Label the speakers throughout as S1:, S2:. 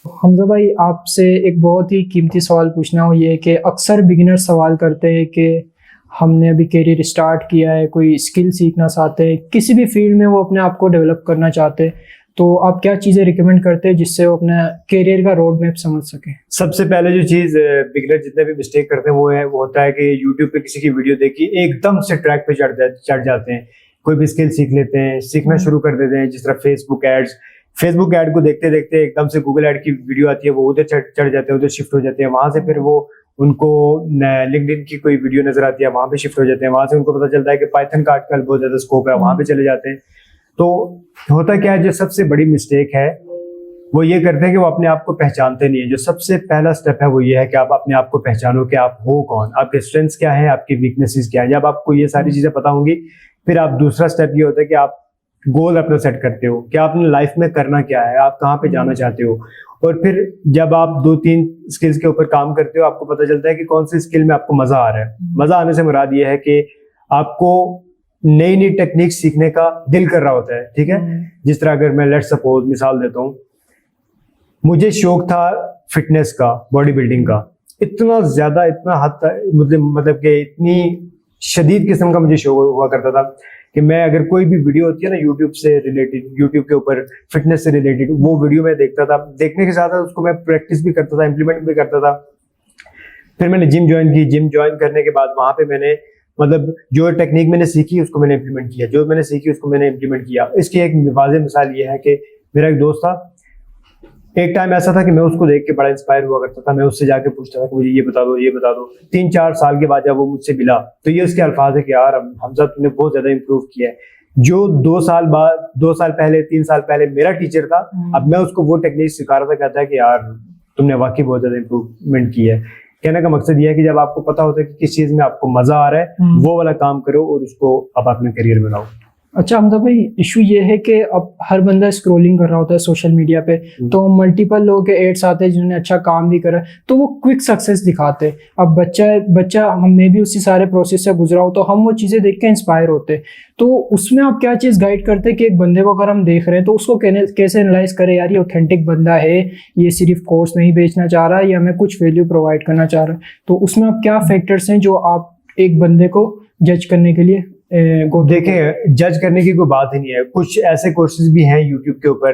S1: हमजा भाई, आपसे एक बहुत ही कीमती सवाल पूछना हो, ये है कि अक्सर बिगिनर सवाल करते हैं कि हमने अभी करियर स्टार्ट किया है, कोई स्किल सीखना चाहते हैं, किसी भी फील्ड में वो अपने आप को डेवलप करना चाहते हैं, तो आप क्या चीज़ें रिकमेंड करते हैं जिससे वो अपना करियर का रोड मैप समझ सकें?
S2: सबसे पहले जो चीज बिगनर जितने भी मिस्टेक करते हैं वो होता है कि यूट्यूब पे किसी की वीडियो देखी एकदम से ट्रैक पे चढ़ जाते हैं। कोई भी स्किल सीख लेते हैं, सीखना शुरू कर देते हैं। जिस तरह फेसबुक ऐड को देखते देखते एकदम से गूगल ऐड की वीडियो आती है, वो उधर चढ़ जाते हैं, उधर शिफ्ट हो जाते हैं। वहां से फिर वो उनको लिंक्डइन की कोई वीडियो नजर आती है, वहां पे शिफ्ट हो जाते हैं। वहां से उनको पता चलता है कि पाइथन का आजकल बहुत ज्यादा स्कोप है, वहां पे चले जाते हैं। तो होता क्या है, जो सबसे बड़ी मिस्टेक है वो ये करते हैं कि वो अपने आप को पहचानते नहीं है। जो सबसे पहला स्टेप है वो ये है कि आप अपने आप को पहचानो कि आप हो कौन, आपके स्ट्रेंथ्स क्या है, आपकी वीकनेसेस क्या है। जब आपको ये सारी चीजें पता होंगी, फिर आप दूसरा स्टेप ये होता है कि आप गोल अपना सेट करते हो कि आपने लाइफ में करना क्या है, आप कहाँ पे जाना चाहते हो। और फिर जब आप 2-3 स्किल्स के ऊपर काम करते हो, आपको पता चलता है कि कौन सी स्किल में आपको मजा आ रहा है। मजा आने से मुराद ये है कि आपको नई नई टेक्निक सीखने का दिल कर रहा होता है। ठीक है, जिस तरह अगर मैं लेट सपोज मिसाल देता हूँ, मुझे शौक था फिटनेस का, बॉडी बिल्डिंग का, इतना ज्यादा, इतना हद तक, मतलब कि इतनी शदीद किस्म का मुझे शौक हुआ करता था कि मैं अगर कोई भी वीडियो होती है ना यूट्यूब से रिलेटेड, यूट्यूब के ऊपर फिटनेस से रिलेटेड, वो वीडियो मैं देखता था। देखने के साथ साथ उसको मैं प्रैक्टिस भी करता था, इंप्लीमेंट भी करता था। फिर मैंने जिम ज्वाइन की। जिम ज्वाइन करने के बाद वहां पे मैंने मतलब जो टेक्निक मैंने सीखी उसको मैंने इंप्लीमेंट किया, जो मैंने सीखी उसको मैंने इंप्लीमेंट किया। इसकी एक वाज़ेह मिसाल ये है कि मेरा एक दोस्त था, एक टाइम ऐसा था कि मैं उसको देख के बड़ा इंस्पायर हुआ करता था। मैं उससे जाके पूछता था कि मुझे ये बता दो, ये बता दो। 3-4 साल के बाद जब वो मुझसे मिला तो ये उसके अल्फाज है कि यार हमजा तुमने बहुत ज्यादा इंप्रूव किया है। जो 2 साल पहले, 3 साल पहले मेरा टीचर था, अब मैं उसको वो टेक्निक सिखा रहा था। कहता है कि यार तुमने वाकई बहुत ज्यादा इंप्रूवमेंट की है। कहने का मकसद ये है कि जब आपको पता होता है कि किस चीज में आपको मजा आ रहा है, वो वाला काम करो और उसको आप अपने करियर बनाओ।
S1: अच्छा हमजा भाई, इशू ये है कि अब हर बंदा स्क्रॉलिंग कर रहा होता है सोशल मीडिया पे, तो मल्टीपल लोगों के एड्स आते हैं जिन्होंने अच्छा काम भी करा, तो वो क्विक सक्सेस दिखाते हैं। अब बच्चा हम मैं भी उसी सारे प्रोसेस से गुजरा हूं, तो हम वो चीज़ें देख के इंस्पायर होते हैं। तो उसमें आप क्या चीज़ गाइड करते हैं कि एक बंदे को अगर हम देख रहे हैं तो उसको कैसे एनालाइज करें, यार ये ऑथेंटिक बंदा है, ये सिर्फ कोर्स नहीं बेचना चाह रहा है या हमें कुछ वैल्यू प्रोवाइड करना चाह रहा है। तो उसमें आप क्या फैक्टर्स हैं जो आप एक बंदे को जज करने के लिए
S2: देखें, जज करने की कोई बात ही नहीं है। कुछ ऐसे कोर्सेज भी हैं यूट्यूब के ऊपर।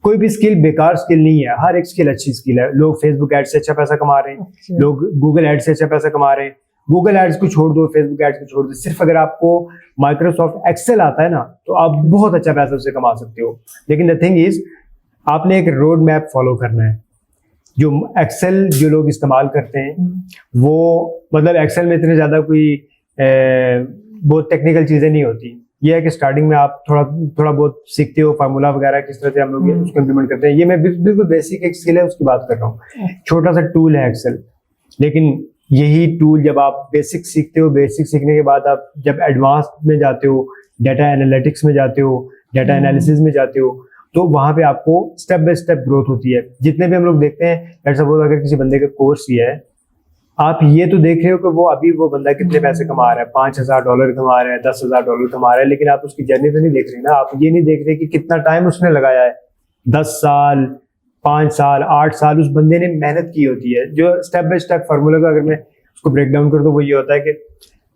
S2: कोई भी स्किल बेकार स्किल नहीं है, हर एक स्किल अच्छी स्किल है। लोग फेसबुक एड से अच्छा पैसा कमा रहे हैं, लोग गूगल एड से अच्छा पैसा कमा रहे हैं। गूगल एड्स को छोड़ दो, फेसबुक एड्स को छोड़ दो, सिर्फ अगर आपको माइक्रोसॉफ्ट एक्सेल आता है ना, तो आप बहुत अच्छा पैसा उससे कमा सकते हो। लेकिन द थिंग इज, आपने एक रोड मैप फॉलो करना है। जो एक्सेल जो लोग इस्तेमाल करते हैं, वो मतलब एक्सेल में इतने ज्यादा कोई बहुत टेक्निकल चीजें नहीं होती। ये है कि स्टार्टिंग में आप थोड़ा बहुत सीखते हो, फार्मूला वगैरह किस तरह से हम लोग उसको इम्प्लीमेंट करते हैं। ये मैं बिल्कुल बेसिक एक स्किल है उसकी बात कर रहा हूँ। छोटा सा टूल है एक्सेल, लेकिन यही टूल जब आप बेसिक सीखते हो, बेसिक सीखने के बाद आप जब एडवांस में जाते हो, डाटा एनालिटिक्स में जाते हो, डाटा एनालिसिस में जाते हो, तो वहां पे आपको स्टेप बाय स्टेप ग्रोथ होती है। जितने भी हम लोग देखते हैं, लेट्स सपोज अगर किसी बंदे का कोर्स ये है, आप ये तो देख रहे हो कि वो बंदा कितने पैसे कमा रहा है, $5,000 कमा रहा है, $10,000 कमा रहा है, लेकिन आप उसकी जर्नी तो नहीं देख रहे ना। आप ये नहीं देख रहे कि कितना टाइम उसने लगाया है। 10 साल, 5 साल, 8 साल उस बंदे ने मेहनत की होती है। जो स्टेप बाय स्टेप फार्मूला का अगर मैं उसको ब्रेक डाउन कर दूं, वो ये होता है कि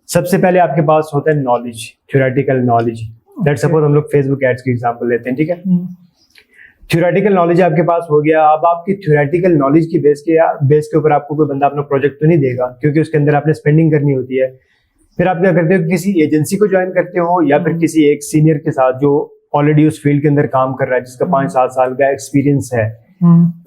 S2: सबसे पहले आपके पास होता है knowledge, theoretical knowledge. Let's suppose हम लोग फेसबुक एड्स का एग्जांपल लेते हैं, ठीक है। थ्योरेटिकल नॉलेज आपके पास हो गया। अब आपकी थ्योरेटिकल नॉलेज की बेस के ऊपर आपको कोई बंदा अपना प्रोजेक्ट तो नहीं देगा, क्योंकि उसके अंदर आपने स्पेंडिंग करनी होती है। फिर आप क्या करते हो, किसी एजेंसी को ज्वाइन करते हो या फिर किसी एक सीनियर के साथ जो ऑलरेडी उस फील्ड के अंदर काम कर रहा है, जिसका 5-7 साल का एक्सपीरियंस है,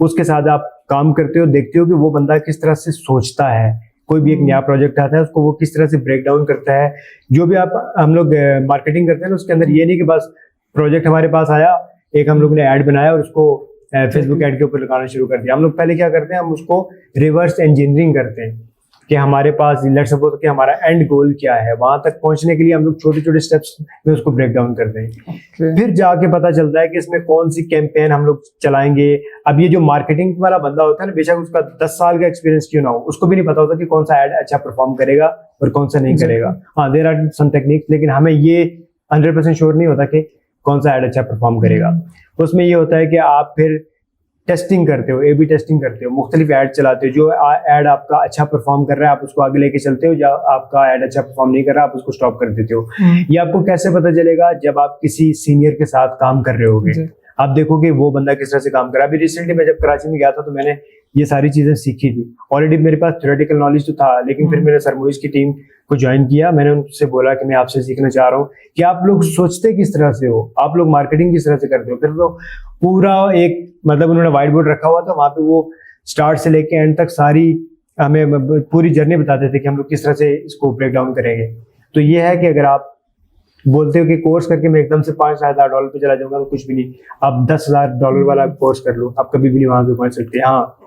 S2: उसके साथ आप काम करते हो। देखते हो कि वो बंदा किस तरह से सोचता है। कोई भी एक नया प्रोजेक्ट आता है, उसको वो किस तरह से ब्रेक डाउन करता है। जो भी हम लोग मार्केटिंग करते हैं ना, उसके अंदर ये नहीं कि बस प्रोजेक्ट हमारे पास आया, एक हम लोग ने ऐड बनाया और उसको फेसबुक ऐड के ऊपर लगाना शुरू कर दिया। हम लोग पहले क्या करते हैं, हम उसको रिवर्स इंजीनियरिंग करते हैं कि हमारे पास लेट्स सपोज कि हमारा एंड गोल क्या है, वहां तक पहुंचने के लिए हम लोग छोटे छोटे स्टेप्स में उसको ब्रेक डाउन करते हैं। फिर जाके पता चलता है कि इसमें कौन सी कैंपेन हम लोग चलाएंगे। अब ये जो मार्केटिंग वाला बंदा होता है ना, बेशक उसका 10 साल का एक्सपीरियंस क्यों ना हो, उसको भी नहीं पता होता कि कौन सा एड अच्छा परफॉर्म करेगा और कौन सा नहीं करेगा। हाँ, देयर आर सम टेक्निक्स, लेकिन हमें ये 100% श्योर नहीं होता कि कौन सा ऐड अच्छा परफॉर्म करेगा। उसमें ये होता है कि आप फिर टेस्टिंग करते हो, ए बी टेस्टिंग करते हो, मुख्तलिफ ऐड चलाते हो, जो ऐड आपका अच्छा परफॉर्म कर रहा है आप उसको आगे लेके चलते हो, जब आपका ऐड अच्छा परफॉर्म नहीं कर रहा आप उसको स्टॉप कर देते हो। ये आपको कैसे पता चलेगा? जब आप किसी सीनियर के साथ काम कर रहे होगे, आप देखोगे वो बंदा किस तरह से काम कर रहा है। अभी रिसेंटली मैं जब कराची में गया था तो मैंने ये सारी चीजें सीखी थी। ऑलरेडी मेरे पास थ्योरेटिकल नॉलेज तो था, लेकिन फिर मैंने सर मोइज की टीम को ज्वाइन किया। मैंने उनसे बोला कि मैं आपसे सीखना चाह रहा हूँ कि आप लोग सोचते किस तरह से हो, आप लोग मार्केटिंग किस तरह से करते हो। फिर वो पूरा एक मतलब उन्होंने व्हाइट बोर्ड रखा हुआ था, वहां पे वो स्टार्ट से लेके एंड तक सारी हमें पूरी जर्नी बताते थे कि हम लोग किस तरह से इसको ब्रेक डाउन करेंगे। तो ये है कि अगर आप बोलते हो कि कोर्स करके मैं एकदम से $5,000 पे चला जाऊंगा, तो कुछ भी नहीं। आप $10,000 वाला कोर्स कर लो, आप कभी भी नहीं वहां पे पहुंच सकते। हाँ,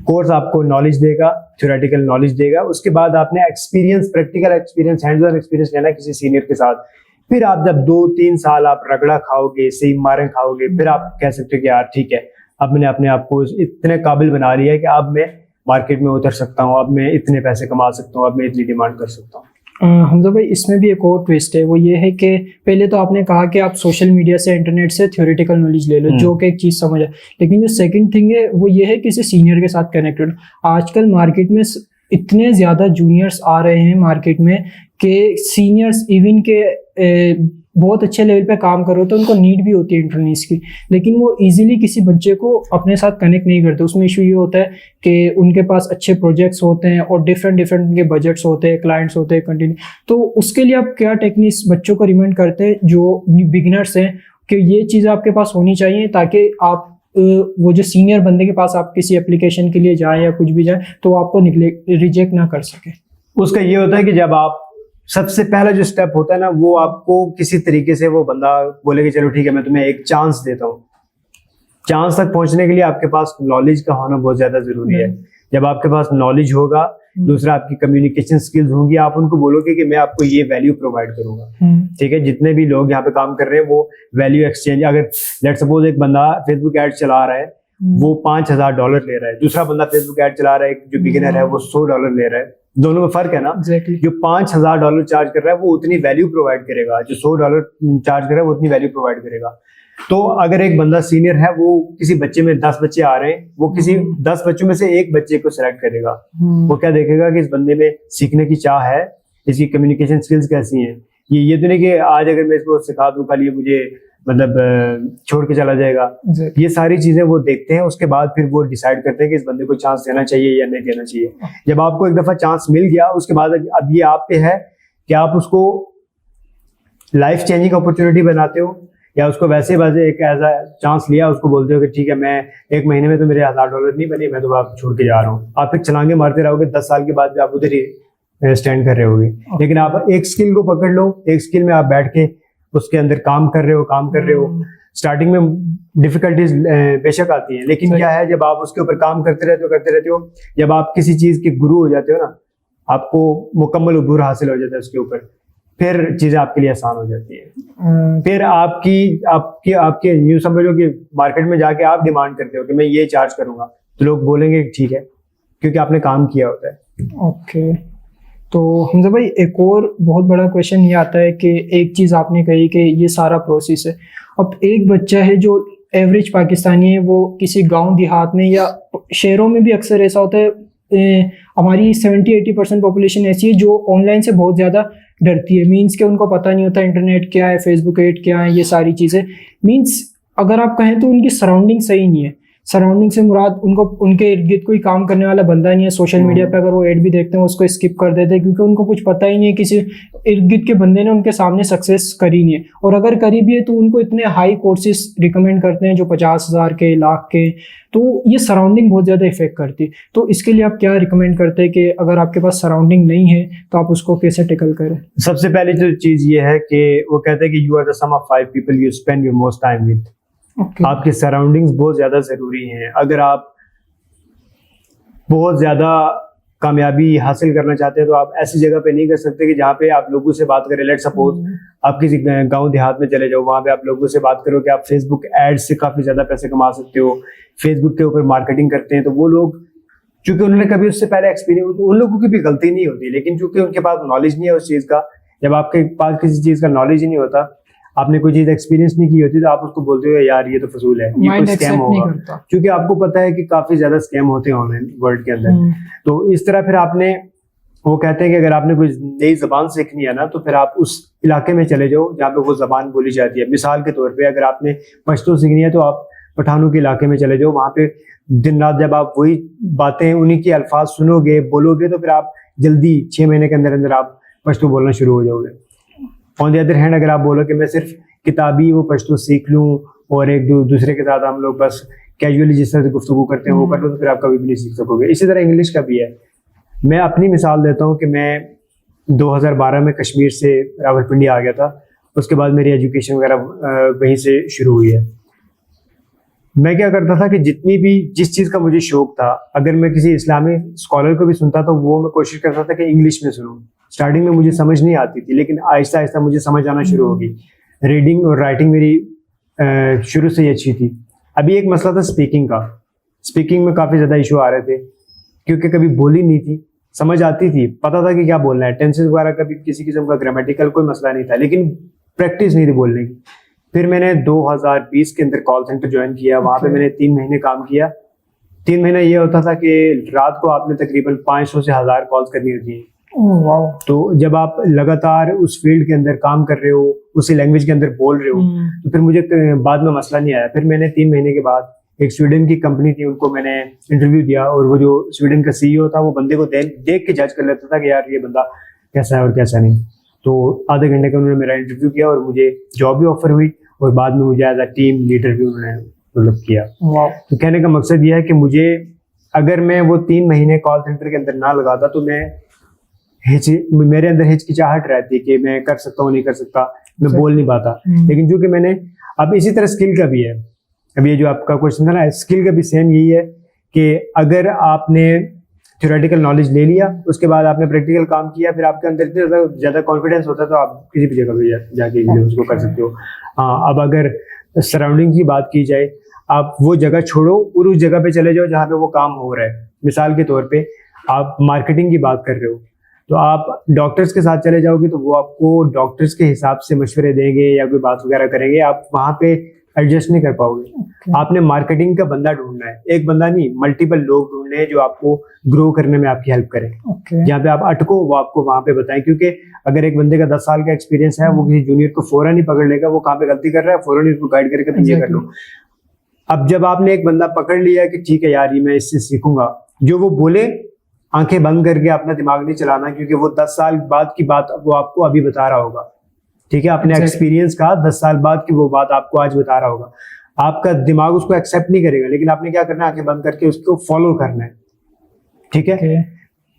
S2: कोर्स आपको नॉलेज देगा, थ्योरेटिकल नॉलेज देगा, उसके बाद आपने experience, practical experience, hands on experience लेना किसी सीनियर के साथ। फिर आप जब 2-3 साल आप रगड़ा खाओगे, सही मारें खाओगे, फिर आप कह सकते हो कि यार ठीक है, अब मैंने अपने आप को इतने काबिल बना लिया है कि अब मैं मार्केट में उतर सकता हूँ, अब मैं इतने पैसे कमा सकता हूँ, अब मैं इतनी डिमांड कर सकता हूँ।
S1: हमजा भाई, इसमें भी एक और ट्विस्ट है, वो ये है कि पहले तो आपने कहा कि आप सोशल मीडिया से, इंटरनेट से थ्योरेटिकल नॉलेज ले लो, जो कि एक चीज़ समझ है, लेकिन जो सेकंड थिंग है वो ये है किसी सीनियर के साथ कनेक्टेड। आजकल मार्केट में इतने ज़्यादा जूनियर्स आ रहे हैं मार्केट में कि सीनियर्स इवन के बहुत अच्छे लेवल पे काम करो तो उनको नीड भी होती है इंटरनेट की, लेकिन वो इजीली किसी बच्चे को अपने साथ कनेक्ट नहीं करते। उसमें इशू ये होता है कि उनके पास अच्छे प्रोजेक्ट्स होते हैं और डिफरेंट उनके बजट्स होते हैं, क्लाइंट्स होते हैं कंटिन्यू। तो उसके लिए आप क्या टेक्निक्स बच्चों को रिकमेंड करते हैं जो बिगिनर्स हैं कि ये चीज़ आपके पास होनी चाहिए ताकि आप वो जो सीनियर बंदे के पास आप किसी एप्लीकेशन के लिए जाएं या कुछ भी जाएं तो आपको रिजेक्ट ना कर सके?
S2: उसका ये होता है कि जब आप सबसे पहला जो स्टेप होता है ना, वो आपको किसी तरीके से वो बंदा बोले कि चलो ठीक है मैं तुम्हें एक चांस देता हूँ। चांस तक पहुंचने के लिए आपके पास नॉलेज का होना बहुत ज्यादा जरूरी है। जब आपके पास नॉलेज होगा, दूसरा आपकी कम्युनिकेशन स्किल्स होंगी, आप उनको बोलोगे कि मैं आपको ये वैल्यू प्रोवाइड करूंगा। ठीक है, जितने भी लोग यहाँ पे काम कर रहे हैं वो वैल्यू एक्सचेंज, अगर लेट्स सपोज एक बंदा फेसबुक एड चला रहा है वो $5,000 ले रहा है, दूसरा बंदा फेसबुक एड चला रहा है जो बिगिनर है वो $100 ले रहा है, दोनों में फर्क है ना। जो $5,000 चार्ज कर रहा है वो उतनी वैल्यू प्रोवाइड करेगा, जो $100 चार्ज कर रहा है वो उतनी वैल्यू प्रोवाइड करेगा। तो अगर एक बंदा सीनियर है, वो किसी बच्चे में 10 बच्चे आ रहे हैं, वो किसी 10 बच्चों में से एक बच्चे को सिलेक्ट करेगा। वो क्या देखेगा कि इस बंदे में सीखने की चाह है, इसकी कम्युनिकेशन स्किल्स कैसी हैं। ये तो नहीं कि आज अगर मैं इसको सिखा दूं कल ये मुझे मतलब छोड़ के चला जाएगा। ये सारी चीजें वो देखते हैं, उसके बाद फिर वो डिसाइड करते हैं कि इस बंदे को चांस देना चाहिए या नहीं देना चाहिए। जब आपको एक दफा चांस मिल गया, उसके बाद अब ये आप पे है कि आप उसको लाइफ चेंजिंग अपॉर्चुनिटी बनाते हो या उसको वैसे एक एज अ चांस लिया, उसको बोलते हो कि ठीक है मैं 1 महीने में तो मेरे $1,000 नहीं बने, मैं तो आप छोड़ के जा रहा हूँ। आप फिर छलांगे मारते रहोगे, 10 साल के बाद भी आप उधर ही स्टैंड कर रहे होगे। लेकिन आप एक स्किल को पकड़ लो, एक स्किल में आप बैठ के उसके अंदर काम कर रहे हो। स्टार्टिंग में डिफिकल्टीज बेशक आती है, लेकिन क्या है जब आप उसके ऊपर काम करते रहते हो, जब आप किसी चीज के गुरु हो जाते हो ना, आपको मुकम्मल उबूर हासिल हो जाता है उसके ऊपर, फिर चीजें आपके लिए आसान हो जाती है। फिर आपके यूं समझो कि मार्केट में जाके आप डिमांड करते हो कि मैं ये चार्ज करूंगा, तो लोग बोलेंगे ठीक है, क्योंकि आपने काम किया होता है।
S1: ओके, तो हमजा भाई एक और बहुत बड़ा क्वेश्चन ये आता है कि एक चीज़ आपने कही कि ये सारा प्रोसेस है, अब एक बच्चा है जो एवरेज पाकिस्तानी है, वो किसी गांव देहात में या शहरों में भी अक्सर ऐसा होता है, हमारी 70-80% पॉपुलेशन ऐसी है जो ऑनलाइन से बहुत ज़्यादा डरती है। मीन्स कि उनको पता नहीं होता इंटरनेट क्या है, फेसबुक एड क्या है, ये सारी चीज़ें। मीन्स अगर आप कहें तो उनकी सराउंडिंग सही नहीं है। सराउंडिंग से मुराद उनको उनके इर्द गिर्द कोई काम करने वाला बंदा नहीं है। सोशल मीडिया पे अगर वो एड भी देखते हैं उसको स्किप कर देते हैं, क्योंकि उनको कुछ पता ही नहीं है, किसी इर्द गिर्द के बंदे ने उनके सामने सक्सेस करी नहीं है। और अगर करी भी है तो उनको इतने हाई कोर्सेज रिकमेंड करते हैं जो 50,000 के, लाख के। तो ये सराउंडिंग बहुत ज़्यादा इफेक्ट करती है। तो इसके लिए आप क्या रिकमेंड करते हैं कि अगर आपके पास सराउंडिंग नहीं है तो आप उसको कैसे टेकल करें?
S2: सबसे पहले जो चीज़ ये है कि वो कहते हैं कि you are the sum of 5 people you spend your most time with. आपकी सराउंडिंग्स बहुत ज्यादा जरूरी हैं। अगर आप बहुत ज्यादा कामयाबी हासिल करना चाहते हैं तो आप ऐसी जगह पे नहीं कर सकते कि जहाँ पे आप लोगों से बात करें। लेट सपोज आप किसी गांव देहात में चले जाओ, वहां पे आप लोगों से बात करो कि आप फेसबुक एड से काफी ज्यादा पैसे कमा सकते हो, फेसबुक के ऊपर मार्केटिंग करते हैं। तो वो लोग चूंकि उन्होंने कभी उससे पहले एक्सपीरियंस, उन लोगों की भी गलती नहीं होती, लेकिन चूंकि उनके पास नॉलेज नहीं है उस चीज का। जब आपके पास किसी चीज का नॉलेज ही नहीं होता, आपने कोई चीज एक्सपीरियंस नहीं की होती तो आप उसको बोलते हो यार ये तो फजूल है, ये
S1: माइंड
S2: कोई स्कैम
S1: एक्सेप्ट नहीं
S2: होगा,
S1: करता।
S2: क्योंकि आपको पता है कि काफी ज्यादा स्कैम होते हैं ऑनलाइन वर्ल्ड के अंदर। तो इस तरह फिर आपने, वो कहते हैं कि अगर आपने कोई नई जबान सीखनी है ना तो फिर आप उस इलाके में चले जाओ जहाँ पे वो जबान बोली जाती है। मिसाल के तौर पे अगर आपने पश्तो सीखनी है तो आप पठानों के इलाके में चले जाओ, वहाँ पे दिन रात जब आप वही बातें उन्हीं के अल्फाज सुनोगे बोलोगे तो फिर आप जल्दी 6 महीने के अंदर अंदर आप पश्तो बोलना शुरू हो जाओगे। ऑन द अदर हैंड अगर आप बोलो कि मैं सिर्फ किताबी वो पश्तो सीख लूँ और एक दूसरे के साथ हम लोग बस कैजुअली जिस तरह से गुफ्तगू करते हैं वो कर लो तो फिर आप कभी भी नहीं सीख सकोगे। इसी तरह इंग्लिश का भी है। मैं अपनी मिसाल देता हूँ कि मैं 2012 में कश्मीर से रावलपिंडी आ गया था, उसके बाद मेरी एजुकेशन वगैरह वहीं से शुरू हुई है। मैं क्या करता था कि जितनी भी जिस चीज़ का मुझे शौक था, अगर मैं किसी इस्लामी स्कॉलर को भी सुनता तो वो मैं कोशिश करता था कि इंग्लिश में सुनूं। स्टार्टिंग में मुझे समझ नहीं आती थी, लेकिन आहिस्ता आहिस्ता मुझे समझ आना शुरू हो गई। रीडिंग और राइटिंग मेरी शुरू से ही अच्छी थी। अभी एक मसला था स्पीकिंग का। स्पीकिंग में काफ़ी ज़्यादा इशू आ रहे थे क्योंकि कभी बोली नहीं थी, समझ आती थी, पता था कि क्या बोलना है, टेंसेस वगैरह का भी किसी किस्म का ग्रामेटिकल कोई मसला नहीं था, लेकिन प्रैक्टिस नहीं थी बोलने की। फिर मैंने 2020 के अंदर कॉल सेंटर ज्वाइन किया। वहाँ पे मैंने 3 महीने काम किया। 3 महीना ये होता था कि रात को आपने तकरीबन 500 से 1000 कॉल्स करनी होती हैं। तो जब आप लगातार उस फील्ड के अंदर काम कर रहे हो, उसी लैंग्वेज के अंदर बोल रहे हो, तो फिर मुझे बाद में मसला नहीं आया। फिर मैंने 3 महीने के बाद एक स्वीडन की कंपनी थी, उनको मैंने इंटरव्यू दिया और वो जो स्वीडन का सीईओ था वो बंदे को देख के जज कर लेता था कि यार ये बंदा कैसा है और कैसा नहीं। तो आधे घंटे का उन्होंने मेरा इंटरव्यू किया और मुझे जॉब भी ऑफर हुई और बाद में मुझे एज अ टीम लीडर भी उन्होंने मतलब किया। तो कहने का मकसद यह है कि मुझे, अगर मैं वो 3 महीने कॉल सेंटर के अंदर ना लगाता तो मेरे अंदर हिचकिचाहट रहती कि मैं कर सकता हूँ नहीं कर सकता, मैं बोल नहीं पाता। लेकिन जो कि मैंने अब इसी तरह स्किल का भी है। अब ये जो आपका क्वेश्चन था ना, स्किल का भी सेम यही है कि अगर आपने थ्योरेटिकल नॉलेज ले लिया, उसके बाद आपने प्रैक्टिकल काम किया, फिर आपके अंदर इतना ज़्यादा कॉन्फिडेंस होता है तो आप किसी भी जगह पे जाके उसको कर सकते हो। हाँ, अब अगर सराउंडिंग की बात की जाए, आप वो जगह छोड़ो और उस जगह पे चले जाओ जहाँ पे वो काम हो रहा है। मिसाल के तौर पे आप मार्केटिंग की बात कर रहे हो तो आप डॉक्टर्स के साथ चले जाओगे तो वो आपको डॉक्टर्स के हिसाब से मशवरे देंगे या कोई बात वगैरह करेंगे, आप वहाँ पे एडजस्ट नहीं कर पाओगे। आपने मार्केटिंग का बंदा ढूंढना है, एक बंदा नहीं, मल्टीपल लोग ढूंढने हैं जो आपको ग्रो करने में आपकी हेल्प करें। जहाँ पे आप अटको वो आपको वहाँ पे बताएं, क्योंकि अगर एक बंदे का 10 साल का एक्सपीरियंस है, वो किसी जूनियर को फौरन ही पकड़ लेगा, वो कहाँ पे गलती कर रहा है फौरन ही उसको गाइड करके तुम ये कर लो। अब जब आपने एक बंदा पकड़ लिया कि ठीक है यार ये मैं इससे सीखूंगा, जो वो बोले आंखें बंद करके अपना दिमाग नहीं चलाना, क्योंकि वो 10 साल बाद की बात वो आपको अभी बता रहा होगा। ठीक है, अपने एक्सपीरियंस का 10 साल बाद की वो बात आपको आज बता रहा होगा। आपका दिमाग उसको एक्सेप्ट नहीं करेगा, लेकिन आपने क्या करना है, आंखें बंद करके उसको फॉलो करना है। ठीक है,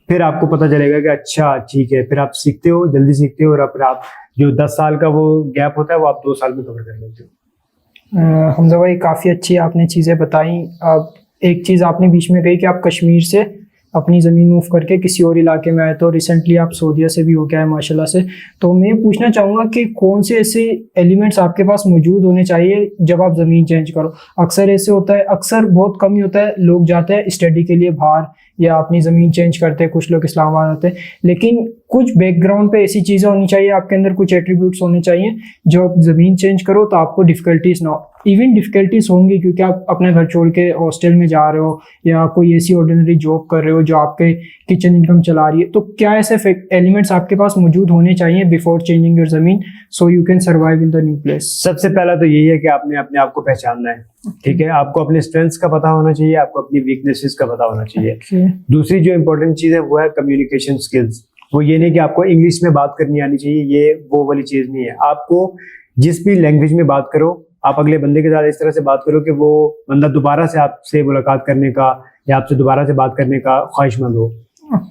S2: फिर आपको पता चलेगा कि अच्छा ठीक है, फिर आप सीखते हो, जल्दी सीखते हो, और फिर आप जो 10 साल का वो गैप होता है वो आप 2 साल में कवर कर लेते हो।
S1: हमजा भाई काफ़ी अच्छी आपने चीज़ें बताई। अब एक चीज़ आपने बीच में कही कि आप कश्मीर से अपनी ज़मीन मूव करके किसी और इलाके में आए, तो रिसेंटली आप सऊदीया से भी हो गया है माशाल्लाह से। तो मैं पूछना चाहूँगा कि कौन से ऐसे एलिमेंट्स आपके पास मौजूद होने चाहिए जब आप ज़मीन चेंज करो। अक्सर ऐसे होता है, अक्सर बहुत कम ही होता है, लोग जाते हैं स्टडी के लिए बाहर या अपनी ज़मीन चेंज करते हैं, कुछ लोग इस्लामाबाद आते हैं, लेकिन कुछ बैकग्राउंड पे ऐसी चीज़ें होनी चाहिए, आपके अंदर कुछ एट्रीब्यूट्स होने चाहिए जो आप ज़मीन चेंज करो तो आपको डिफ़िकल्टीज ना हो। इवन डिफ़िकल्टीज होंगी क्योंकि आप अपना घर छोड़ के हॉस्टल में जा रहे हो या कोई ऐसी ऑर्डिनरी जॉब कर रहे हो जो आपके किचन इनकम चला रही है। तो क्या ऐसे एलिमेंट्स आपके पास मौजूद होने चाहिए बिफोर चेंजिंग योर ज़मीन so you can survive in the new place?
S2: सबसे पहला तो यही है कि आपने अपने आप को पहचानना है। ठीक है, आपको अपने स्ट्रेंथ्स का पता होना चाहिए, आपको अपनी वीकनेसेस का पता होना चाहिए। दूसरी जो इंपॉर्टेंट चीज़ है वो है कम्युनिकेशन स्किल्स। वो ये नहीं कि आपको इंग्लिश में बात करनी आनी चाहिए, ये वो वाली चीज़ नहीं है। आपको जिस भी लैंग्वेज में बात करो, आप अगले बंदे के साथ इस तरह से बात करो कि वो बंदा दोबारा से आपसे मुलाकात करने का या आपसे दोबारा से बात करने का ख्वाहिशमंद हो।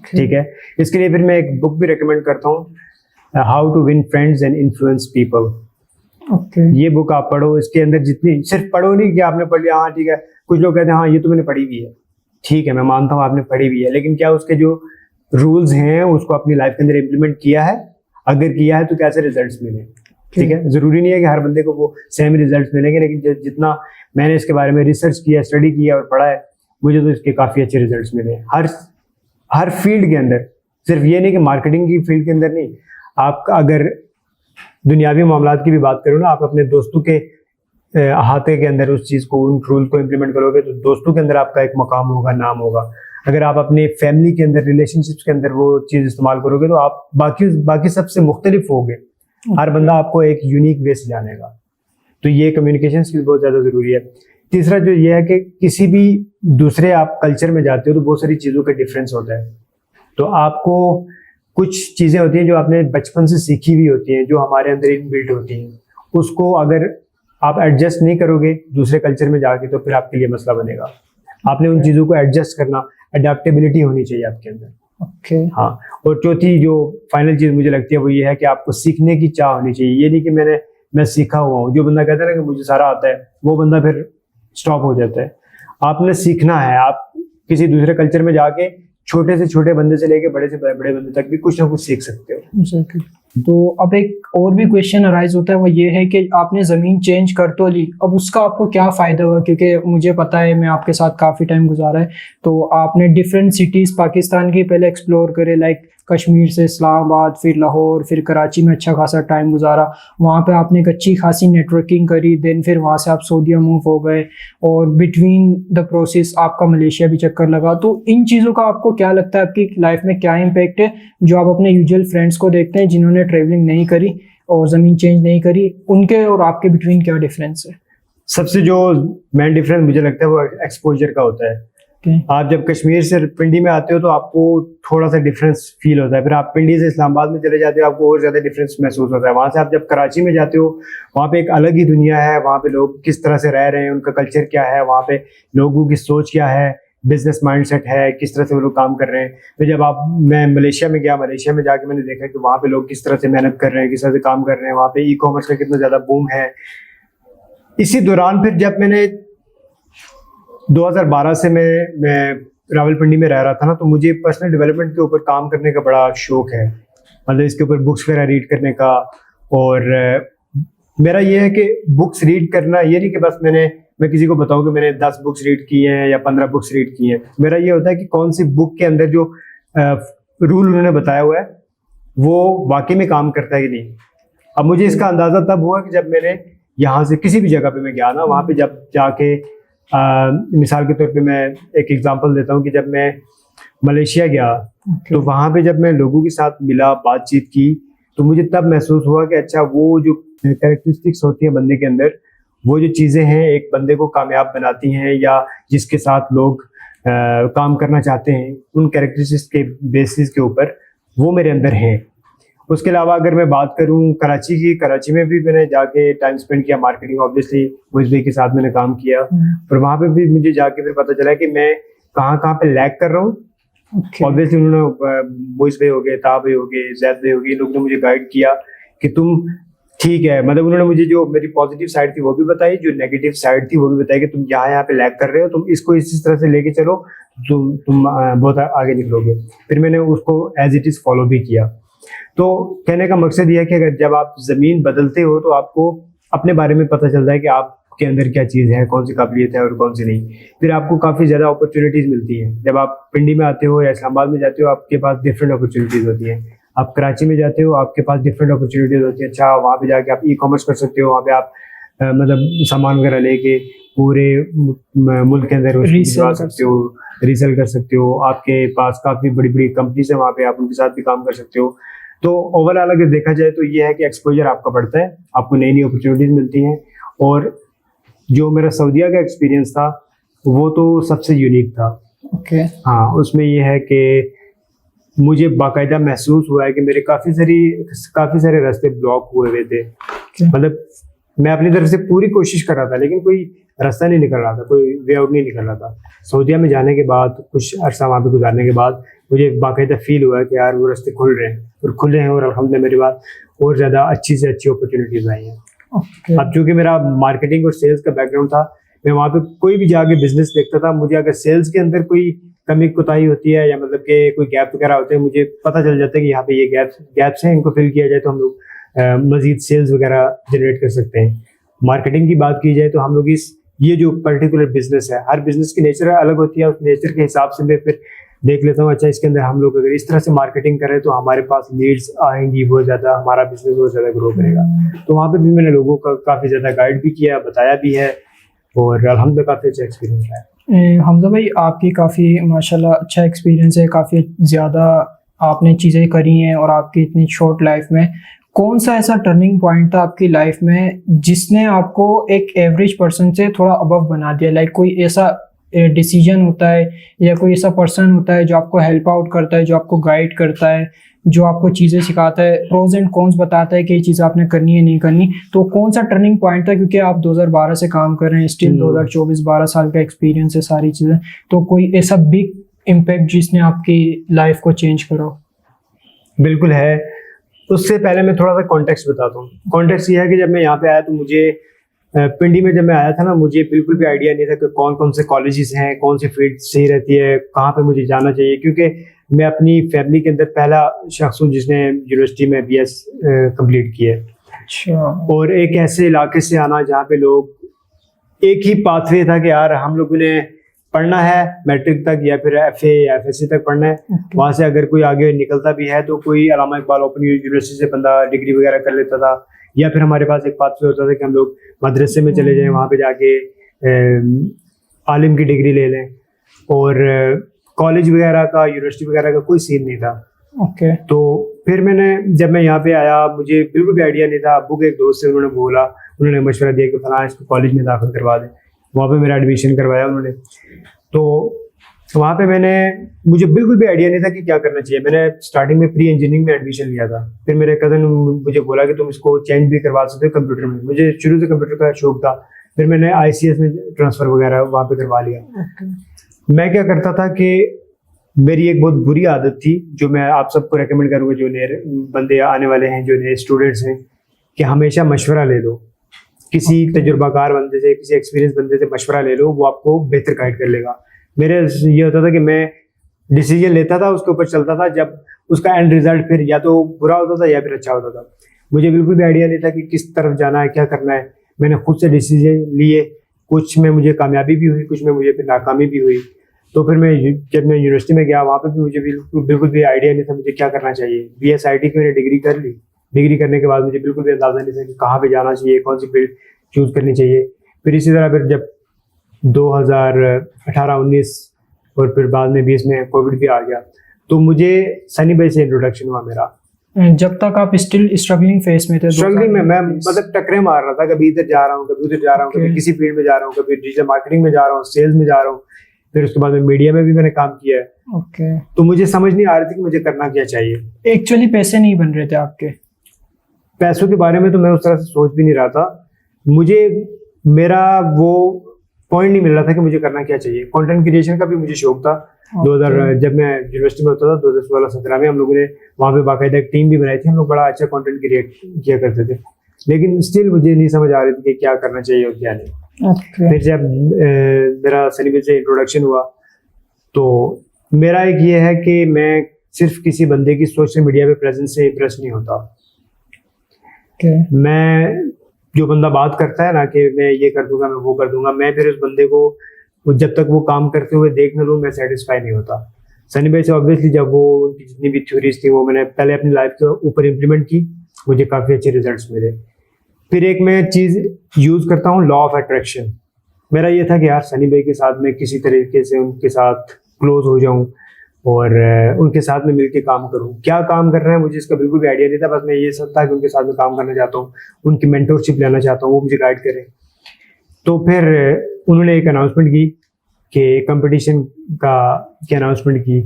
S2: ठीक है, इसके लिए फिर मैं एक बुक भी रिकमेंड करता हूँ, how to win friends and influence people. ये बुक आप पढ़ो। इसके अंदर जितनी, सिर्फ पढ़ो नहीं कि आपने पढ़ लिया, हाँ ठीक है, कुछ लोग कहते हैं हाँ ये तो मैंने पढ़ी हुई है, ठीक है मैं मानता हूँ आपने पढ़ी हुई है, लेकिन क्या उसके जो रूल्स हैं उसको अपनी लाइफ के अंदर इम्प्लीमेंट किया है? अगर किया है तो कैसे रिजल्ट्स मिले? ठीक है, जरूरी नहीं है कि हर बंदे को वो सेम रिजल्ट्स मिलेंगे, लेकिन जितना मैंने इसके बारे में रिसर्च किया, स्टडी किया और पढ़ा है, मुझे तो इसके काफी अच्छे रिजल्ट्स मिले हर फील्ड के अंदर। सिर्फ ये नहीं कि मार्केटिंग की फील्ड के अंदर नहीं, आपका अगर दुनियावी मामलात की भी बात करो ना, आप अपने दोस्तों के अहाते के अंदर उस चीज़ को, उन रूल को इम्प्लीमेंट करोगे तो दोस्तों के अंदर आपका एक मकाम होगा, नाम होगा। अगर आप अपने फैमिली के अंदर, रिलेशनशिप्स के अंदर वो चीज़ इस्तेमाल करोगे तो आप बाकी सबसे मुख्तलिफ होगे। हर बंदा आपको एक यूनिक वे से जानेगा। तो ये कम्युनिकेशन स्किल बहुत ज़्यादा ज़रूरी है। तीसरा जो ये है कि किसी भी दूसरे आप कल्चर में जाते हो तो बहुत सारी चीज़ों का डिफरेंस होता है। तो आपको कुछ चीज़ें होती हैं जो आपने बचपन से सीखी हुई होती हैं, जो हमारे अंदर इनबिल्ट होती हैं, उसको अगर आप एडजस्ट नहीं करोगे दूसरे कल्चर में जाके तो फिर आपके लिए मसला बनेगा। आपने उन चीज़ों को एडजस्ट करना, अडेप्टेबिलिटी होनी चाहिए आपके अंदर।
S1: ओके।
S2: हाँ, और चौथी जो फाइनल चीज़ मुझे लगती है वो ये है कि आपको सीखने की चाह होनी चाहिए। ये नहीं कि मैं सीखा हुआ हूँ। जो बंदा कहता है ना कि मुझे सारा आता है, वो बंदा फिर स्टॉप हो जाता है। आपने सीखना है। आप किसी दूसरे कल्चर में जाके छोटे से छोटे बंदे से लेके बड़े से बड़े बंदे तक भी कुछ ना कुछ सीख सकते हो।
S1: Exactly. तो अब एक और भी क्वेश्चन अराइज होता है, वो ये है कि आपने ज़मीन चेंज कर तो ली, अब उसका आपको क्या फ़ायदा हुआ? क्योंकि मुझे पता है, मैं आपके साथ काफ़ी टाइम गुजारा है, तो आपने डिफरेंट सिटीज़ पाकिस्तान की पहले एक्सप्लोर करे, लाइक कश्मीर से इस्लामाबाद, फिर लाहौर, फिर कराची में अच्छा खासा टाइम गुजारा। वहाँ पे आपने एक अच्छी खासी नेटवर्किंग करी, देन फिर वहाँ से आप सऊदीया मूव हो गए, और बिटवीन द प्रोसेस आपका मलेशिया भी चक्कर लगा। तो इन चीज़ों का आपको क्या लगता है, आपकी लाइफ में क्या इम्पैक्ट है, जो आप अपने यूजुअल फ्रेंड्स को देखते हैं जिन्होंने ट्रेवलिंग नहीं करी और ज़मीन चेंज नहीं करी, उनके और आपके बिटवीन क्या डिफरेंस है?
S2: सबसे जो मेन डिफरेंस मुझे लगता है वो एक्सपोजर का होता है। आप जब कश्मीर से पिंडी में आते हो तो आपको थोड़ा सा डिफरेंस फील होता है। फिर आप पिंडी से इस्लामाबाद में चले जाते हो, आपको और ज़्यादा डिफरेंस महसूस होता है। वहाँ से आप जब कराची में जाते हो, वहाँ पे एक अलग ही दुनिया है। वहाँ पे लोग किस तरह से रह रहे हैं, उनका कल्चर क्या है, वहाँ पे लोगों की सोच क्या है, बिजनेस माइंडसेट है, किस तरह से वो लोग काम कर रहे हैं। फिर जब मैं मलेशिया में गया, मलेशिया में जाके मैंने देखा कि वहाँ पे लोग किस तरह से मेहनत कर रहे हैं, किस तरह से काम कर रहे हैं, वहाँ पे ई कॉमर्स का कितना ज़्यादा बूम है। इसी दौरान फिर जब मैंने 2012 से मैं रावलपिंडी में रह रहा था ना, तो मुझे पर्सनल डेवलपमेंट के ऊपर काम करने का बड़ा शौक है। मतलब इसके ऊपर बुक्स वगैरह रीड करने का। और मेरा ये है कि बुक्स रीड करना ये नहीं कि बस मैं किसी को बताऊं कि मैंने 10 बुक्स रीड की हैं या 15 बुक्स रीड की हैं। मेरा ये होता है कि कौन सी बुक के अंदर जो रूल उन्होंने बताया हुआ है वो वाकई में काम करता है कि नहीं। अब मुझे इसका अंदाज़ा तब हुआ कि जब मैंने यहाँ से किसी भी जगह पे मैं गया ना, वहाँ पे जब जाके मिसाल के तौर पे मैं एक एग्जांपल देता हूँ कि जब मैं मलेशिया गया तो वहाँ पे जब मैं लोगों के साथ मिला, बातचीत की, तो मुझे तब महसूस हुआ कि अच्छा वो जो कैरेक्टरिस्टिक्स होती है बंदे के अंदर, वो जो चीज़ें हैं एक बंदे को कामयाब बनाती हैं या जिसके साथ लोग काम करना चाहते हैं, उन कैरेक्टरिस्टिक्स के बेसिस के ऊपर वो मेरे अंदर हैं। उसके अलावा अगर मैं बात करूं कराची की, कराची में भी मैंने जाके टाइम स्पेंड किया मार्केटिंग, ऑब्वियसली मोइज़ भाई के साथ मैंने काम किया। पर वहाँ पे भी मुझे जाके फिर पता चला कि मैं कहाँ पे लैग कर रहा हूँ। ऑब्वियसली उन्होंने मोइज़ भाई हो गए, ताब भाई हो गए, जैद भाई हो गए, लोग ने मुझे गाइड किया कि तुम ठीक है। मतलब उन्होंने मुझे जो मेरी पॉजिटिव साइड थी वो भी बताई, जो नेगेटिव साइड थी वो भी बताई कि तुम यहाँ पे लैग कर रहे हो, तुम इसको इस तरह से लेके चलो, तुम बहुत आगे निकलोगे। फिर मैंने उसको एज इट इज़ फॉलो भी किया। तो कहने का मकसद ये है कि अगर जब आप ज़मीन बदलते हो तो आपको अपने बारे में पता चलता है कि आपके अंदर क्या चीज़ है, कौन सी काबिलियत है और कौन सी नहीं। फिर आपको काफ़ी ज़्यादा अपॉर्चुनिटीज़ मिलती हैं। जब आप पिंडी में आते हो या इस्लामाबाद में जाते हो, आपके पास डिफरेंट अपॉर्चुनिटीज़ होती हैं। आप कराची में जाते हो, आपके पास डिफरेंट अपॉर्चुनिटीज़ होती हैं। अच्छा, वहाँ पे जाके आप ई कॉमर्स कर सकते हो, वहाँ पे आप मतलब सामान वगैरह लेके पूरे मुल्क के अंदर भिजवा सकते हो, रीसेल कर सकते हो। आपके पास काफ़ी बड़ी बड़ी कंपनीज है, वहाँ पे आप उनके साथ भी काम कर सकते हो। तो ओवरऑल अगर देखा जाए तो ये है कि एक्सपोजर आपका बढ़ता है, आपको नई नई अपॉर्चुनिटीज़ मिलती हैं। और जो मेरा सऊदीया का एक्सपीरियंस था वो तो सबसे यूनिक था। हाँ, उसमें ये है कि मुझे बाकायदा महसूस हुआ है कि मेरे काफ़ी सारे रास्ते ब्लॉक हुए थे। मतलब मैं अपनी तरफ से पूरी कोशिश कर रहा था लेकिन कोई रास्ता नहीं निकल रहा था, कोई वे आउट नहीं निकल रहा था। सऊदीया में जाने के बाद, कुछ अर्सा वहाँ पे गुजारने के बाद मुझे बाकायदा फील हुआ कि यार वो रास्ते खुल रहे हैं और खुले हैं, और अल्हम्दुलिल्लाह मेरे बाद और ज़्यादा अच्छी से अच्छी अपॉर्चुनिटीज़ आई हैं। अब चूँकि मेरा मार्केटिंग और सेल्स का बैकग्राउंड था, मैं वहाँ पे कोई भी जाके बिजनेस देखता था, मुझे अगर सेल्स के अंदर कोई कमी कोताही होती है या मतलब कि कोई गैप वगैरह होते हैं, मुझे पता चल जाता है कि यहाँ पे ये गैप्स हैं, इनको फिल किया जाए तो हम लोग मजीद सेल्स वगैरह जनरेट कर सकते हैं। मार्केटिंग की बात की जाए तो हम लोग इस ये जो पर्टिकुलर बिजनेस है, हर बिजनेस की नेचर अलग होती है, उस नेचर के हिसाब से मैं फिर देख लेता हूँ अच्छा इसके अंदर हम लोग अगर इस तरह से मार्केटिंग करें तो हमारे पास लीड्स आएंगी, बहुत ज़्यादा हमारा बिजनेस बहुत ज़्यादा ग्रो करेगा। तो वहाँ पे भी मैंने लोगों का काफ़ी ज़्यादा गाइड भी किया, बताया भी है, और अल्हम्दुलिल्लाह काफ़ी अच्छा एक्सपीरियंस है।
S1: हमजा भाई, आपकी काफ़ी माशाल्लाह अच्छा एक्सपीरियंस है, काफ़ी ज़्यादा आपने चीज़ें करी हैं, और आपकी इतनी शॉर्ट लाइफ में कौन सा ऐसा टर्निंग पॉइंट था आपकी लाइफ में जिसने आपको एक एवरेज पर्सन से थोड़ा अबव बना दिया? लाइक कोई ऐसा डिसीजन होता है या कोई ऐसा पर्सन होता है जो आपको हेल्प आउट करता है, जो आपको गाइड करता है, जो आपको चीज़ें सिखाता है, प्रोज एंड कॉन्स बताता है कि ये चीज़ आपने करनी है नहीं करनी, तो कौन सा टर्निंग पॉइंट था? क्योंकि आप 2012 से काम कर रहे हैं, स्टिल 2024 12 साल का एक्सपीरियंस है सारी चीज़ें, तो कोई ऐसा बिग इम्पैक्ट जिसने आपकी लाइफ को चेंज करा हो?
S2: बिल्कुल है। उससे पहले मैं थोड़ा सा कॉन्टेक्स्ट बताता हूँ। कॉन्टेक्स्ट ये है कि जब मैं यहाँ पे आया तो मुझे पिंडी में जब मैं आया था ना, मुझे बिल्कुल भी आइडिया नहीं था कि कौन कौन से कॉलेजेस हैं, कौन सी फील्ड सही रहती है, कहाँ पे मुझे जाना चाहिए, क्योंकि मैं अपनी फैमिली के अंदर पहला शख्स हूँ जिसने यूनिवर्सिटी में BS कंप्लीट किया है।
S1: अच्छा।
S2: और एक ऐसे इलाके से आना जहाँ पे लोग एक ही पाथवे था कि यार हम लोगों ने पढ़ना है मैट्रिक तक या फिर FA या FSC तक पढ़ना है। वहाँ से अगर कोई आगे निकलता भी है तो कोई अल्लामा इकबाल ओपन यूनिवर्सिटी से बंदा डिग्री वगैरह कर लेता था, या फिर हमारे पास एक पाथवे होता था कि हम लोग मदरसे में चले जाएं, वहाँ पे जाके आलिम की डिग्री ले लें, और कॉलेज वगैरह का, यूनिवर्सिटी वगैरह का कोई सीन नहीं था।
S1: ओके।
S2: तो फिर जब मैं यहाँ पे आया मुझे बिल्कुल भी आइडिया नहीं था। अब्बू के एक दोस्त से उन्होंने बोला, उन्होंने मशवरा दिया कि फलां इसको कॉलेज में दाखिल करवा दें। वहाँ पे मेरा एडमिशन करवाया उन्होंने। तो वहाँ पे मुझे बिल्कुल भी आइडिया नहीं था कि क्या करना चाहिए। मैंने स्टार्टिंग में प्री इंजीनियरिंग में एडमिशन लिया था। फिर मेरे कज़न मुझे बोला कि तुम इसको चेंज भी करवा सकते हो कंप्यूटर में। मुझे शुरू से कंप्यूटर का शौक था। फिर मैंने ICS में ट्रांसफ़र वगैरह वहाँ पे करवा लिया। मैं क्या करता था कि मेरी एक बहुत बुरी आदत थी जो मैं आप सबको रेकमेंड करूँगा, जो नए बंदे आने वाले हैं, जो नए स्टूडेंट्स हैं, कि हमेशा मशवरा ले लो किसी तजुर्बाकार बंदे से, किसी एक्सपीरियंस बंदे से मशवरा ले लो, वो आपको बेहतर गाइड कर लेगा। मेरे ये होता था कि मैं डिसीजन लेता था, उसके ऊपर चलता था, जब उसका एंड रिजल्ट फिर या तो बुरा होता था या फिर अच्छा होता था। मुझे बिल्कुल भी आइडिया नहीं था कि किस तरफ जाना है, क्या करना है। मैंने खुद से डिसीजन लिए, कुछ में मुझे कामयाबी भी हुई, कुछ में मुझे फिर नाकामी भी हुई। तो फिर जब मैं यूनिवर्सिटी में गया, वहाँ पर भी मुझे बिल्कुल भी आइडिया नहीं था मुझे क्या करना चाहिए। BSIT की मैंने डिग्री कर ली। डिग्री करने के बाद मुझे बिल्कुल भी अंदाजा नहीं था कि कहाँ पे जाना चाहिए, कौन सी फील्ड चूज़ करनी चाहिए। फिर इसी तरह फिर जब 2018-19 और फिर बाद में 20 में कोविड भी आ गया, तो मुझे सनी भाई से इंट्रोडक्शन हुआ मेरा।
S1: जब तक आप स्टिल स्ट्रगलिंग फेस में थे?
S2: स्ट्रगलिंग में मैं मतलब टकरे मार रहा था, कभी इधर जा रहा हूँ, कभी उधर जा रहा हूँ, कभी किसी फील्ड में जा रहा हूँ, कभी डिजिटल मार्केटिंग में जा रहा हूँ, सेल्स में जा रहा हूँ। फिर उसके बाद में मीडिया में भी मैंने काम किया है।
S1: ओके।
S2: तो मुझे समझ नहीं आ रही थी कि मुझे करना क्या चाहिए।
S1: एक्चुअली पैसे नहीं बन रहे थे आपके?
S2: पैसों के बारे में तो मैं उस तरह से सोच भी नहीं रहा था। मुझे मेरा वो पॉइंट नहीं मिल रहा था कि मुझे करना क्या चाहिए। कंटेंट क्रिएशन का भी मुझे शौक था। 2000 जब मैं यूनिवर्सिटी में होता था 2016-17 में हम लोगों ने वहाँ पे बाकायदा एक टीम भी बनाई थी। हम लोग बड़ा अच्छा कंटेंट क्रिएट किया करते थे, लेकिन स्टिल मुझे नहीं समझ आ रही थी कि क्या करना चाहिए और क्या नहीं। फिर जब मेरा सनी भाई से इंट्रोडक्शन हुआ, तो मेरा एक ये है कि मैं सिर्फ किसी बंदे की सोशल मीडिया पे प्रेजेंस से इंप्रेस नहीं होता। मैं जो बंदा बात करता है ना कि मैं ये कर दूंगा, मैं वो कर दूंगा, मैं फिर उस बंदे को जब तक वो काम करते हुए देख न लूँ मैं सेटिस्फाई नहीं होता। सनी भाई से ऑब्वियसली जब वो उनकी जितनी भी थ्योरीज थी वो मैंने पहले अपनी लाइफ के ऊपर इम्प्लीमेंट की, मुझे काफ़ी अच्छे रिजल्ट्स मिले। फिर एक मैं चीज़ यूज़ करता हूँ, लॉ ऑफ अट्रैक्शन। मेरा ये था कि यार सनी भाई के साथ मैं किसी तरीके से उनके साथ क्लोज हो जाऊँ और उनके साथ में मिलके काम करूँ। क्या काम कर रहे हैं मुझे इसका बिल्कुल भी आइडिया नहीं था, बस मैं ये सब था कि उनके साथ में काम करना चाहता हूँ, उनकी मेंटरशिप लेना चाहता हूँ, वो मुझे गाइड करें। तो फिर उन्होंने एक अनाउंसमेंट की कि कंपटीशन की अनाउंसमेंट की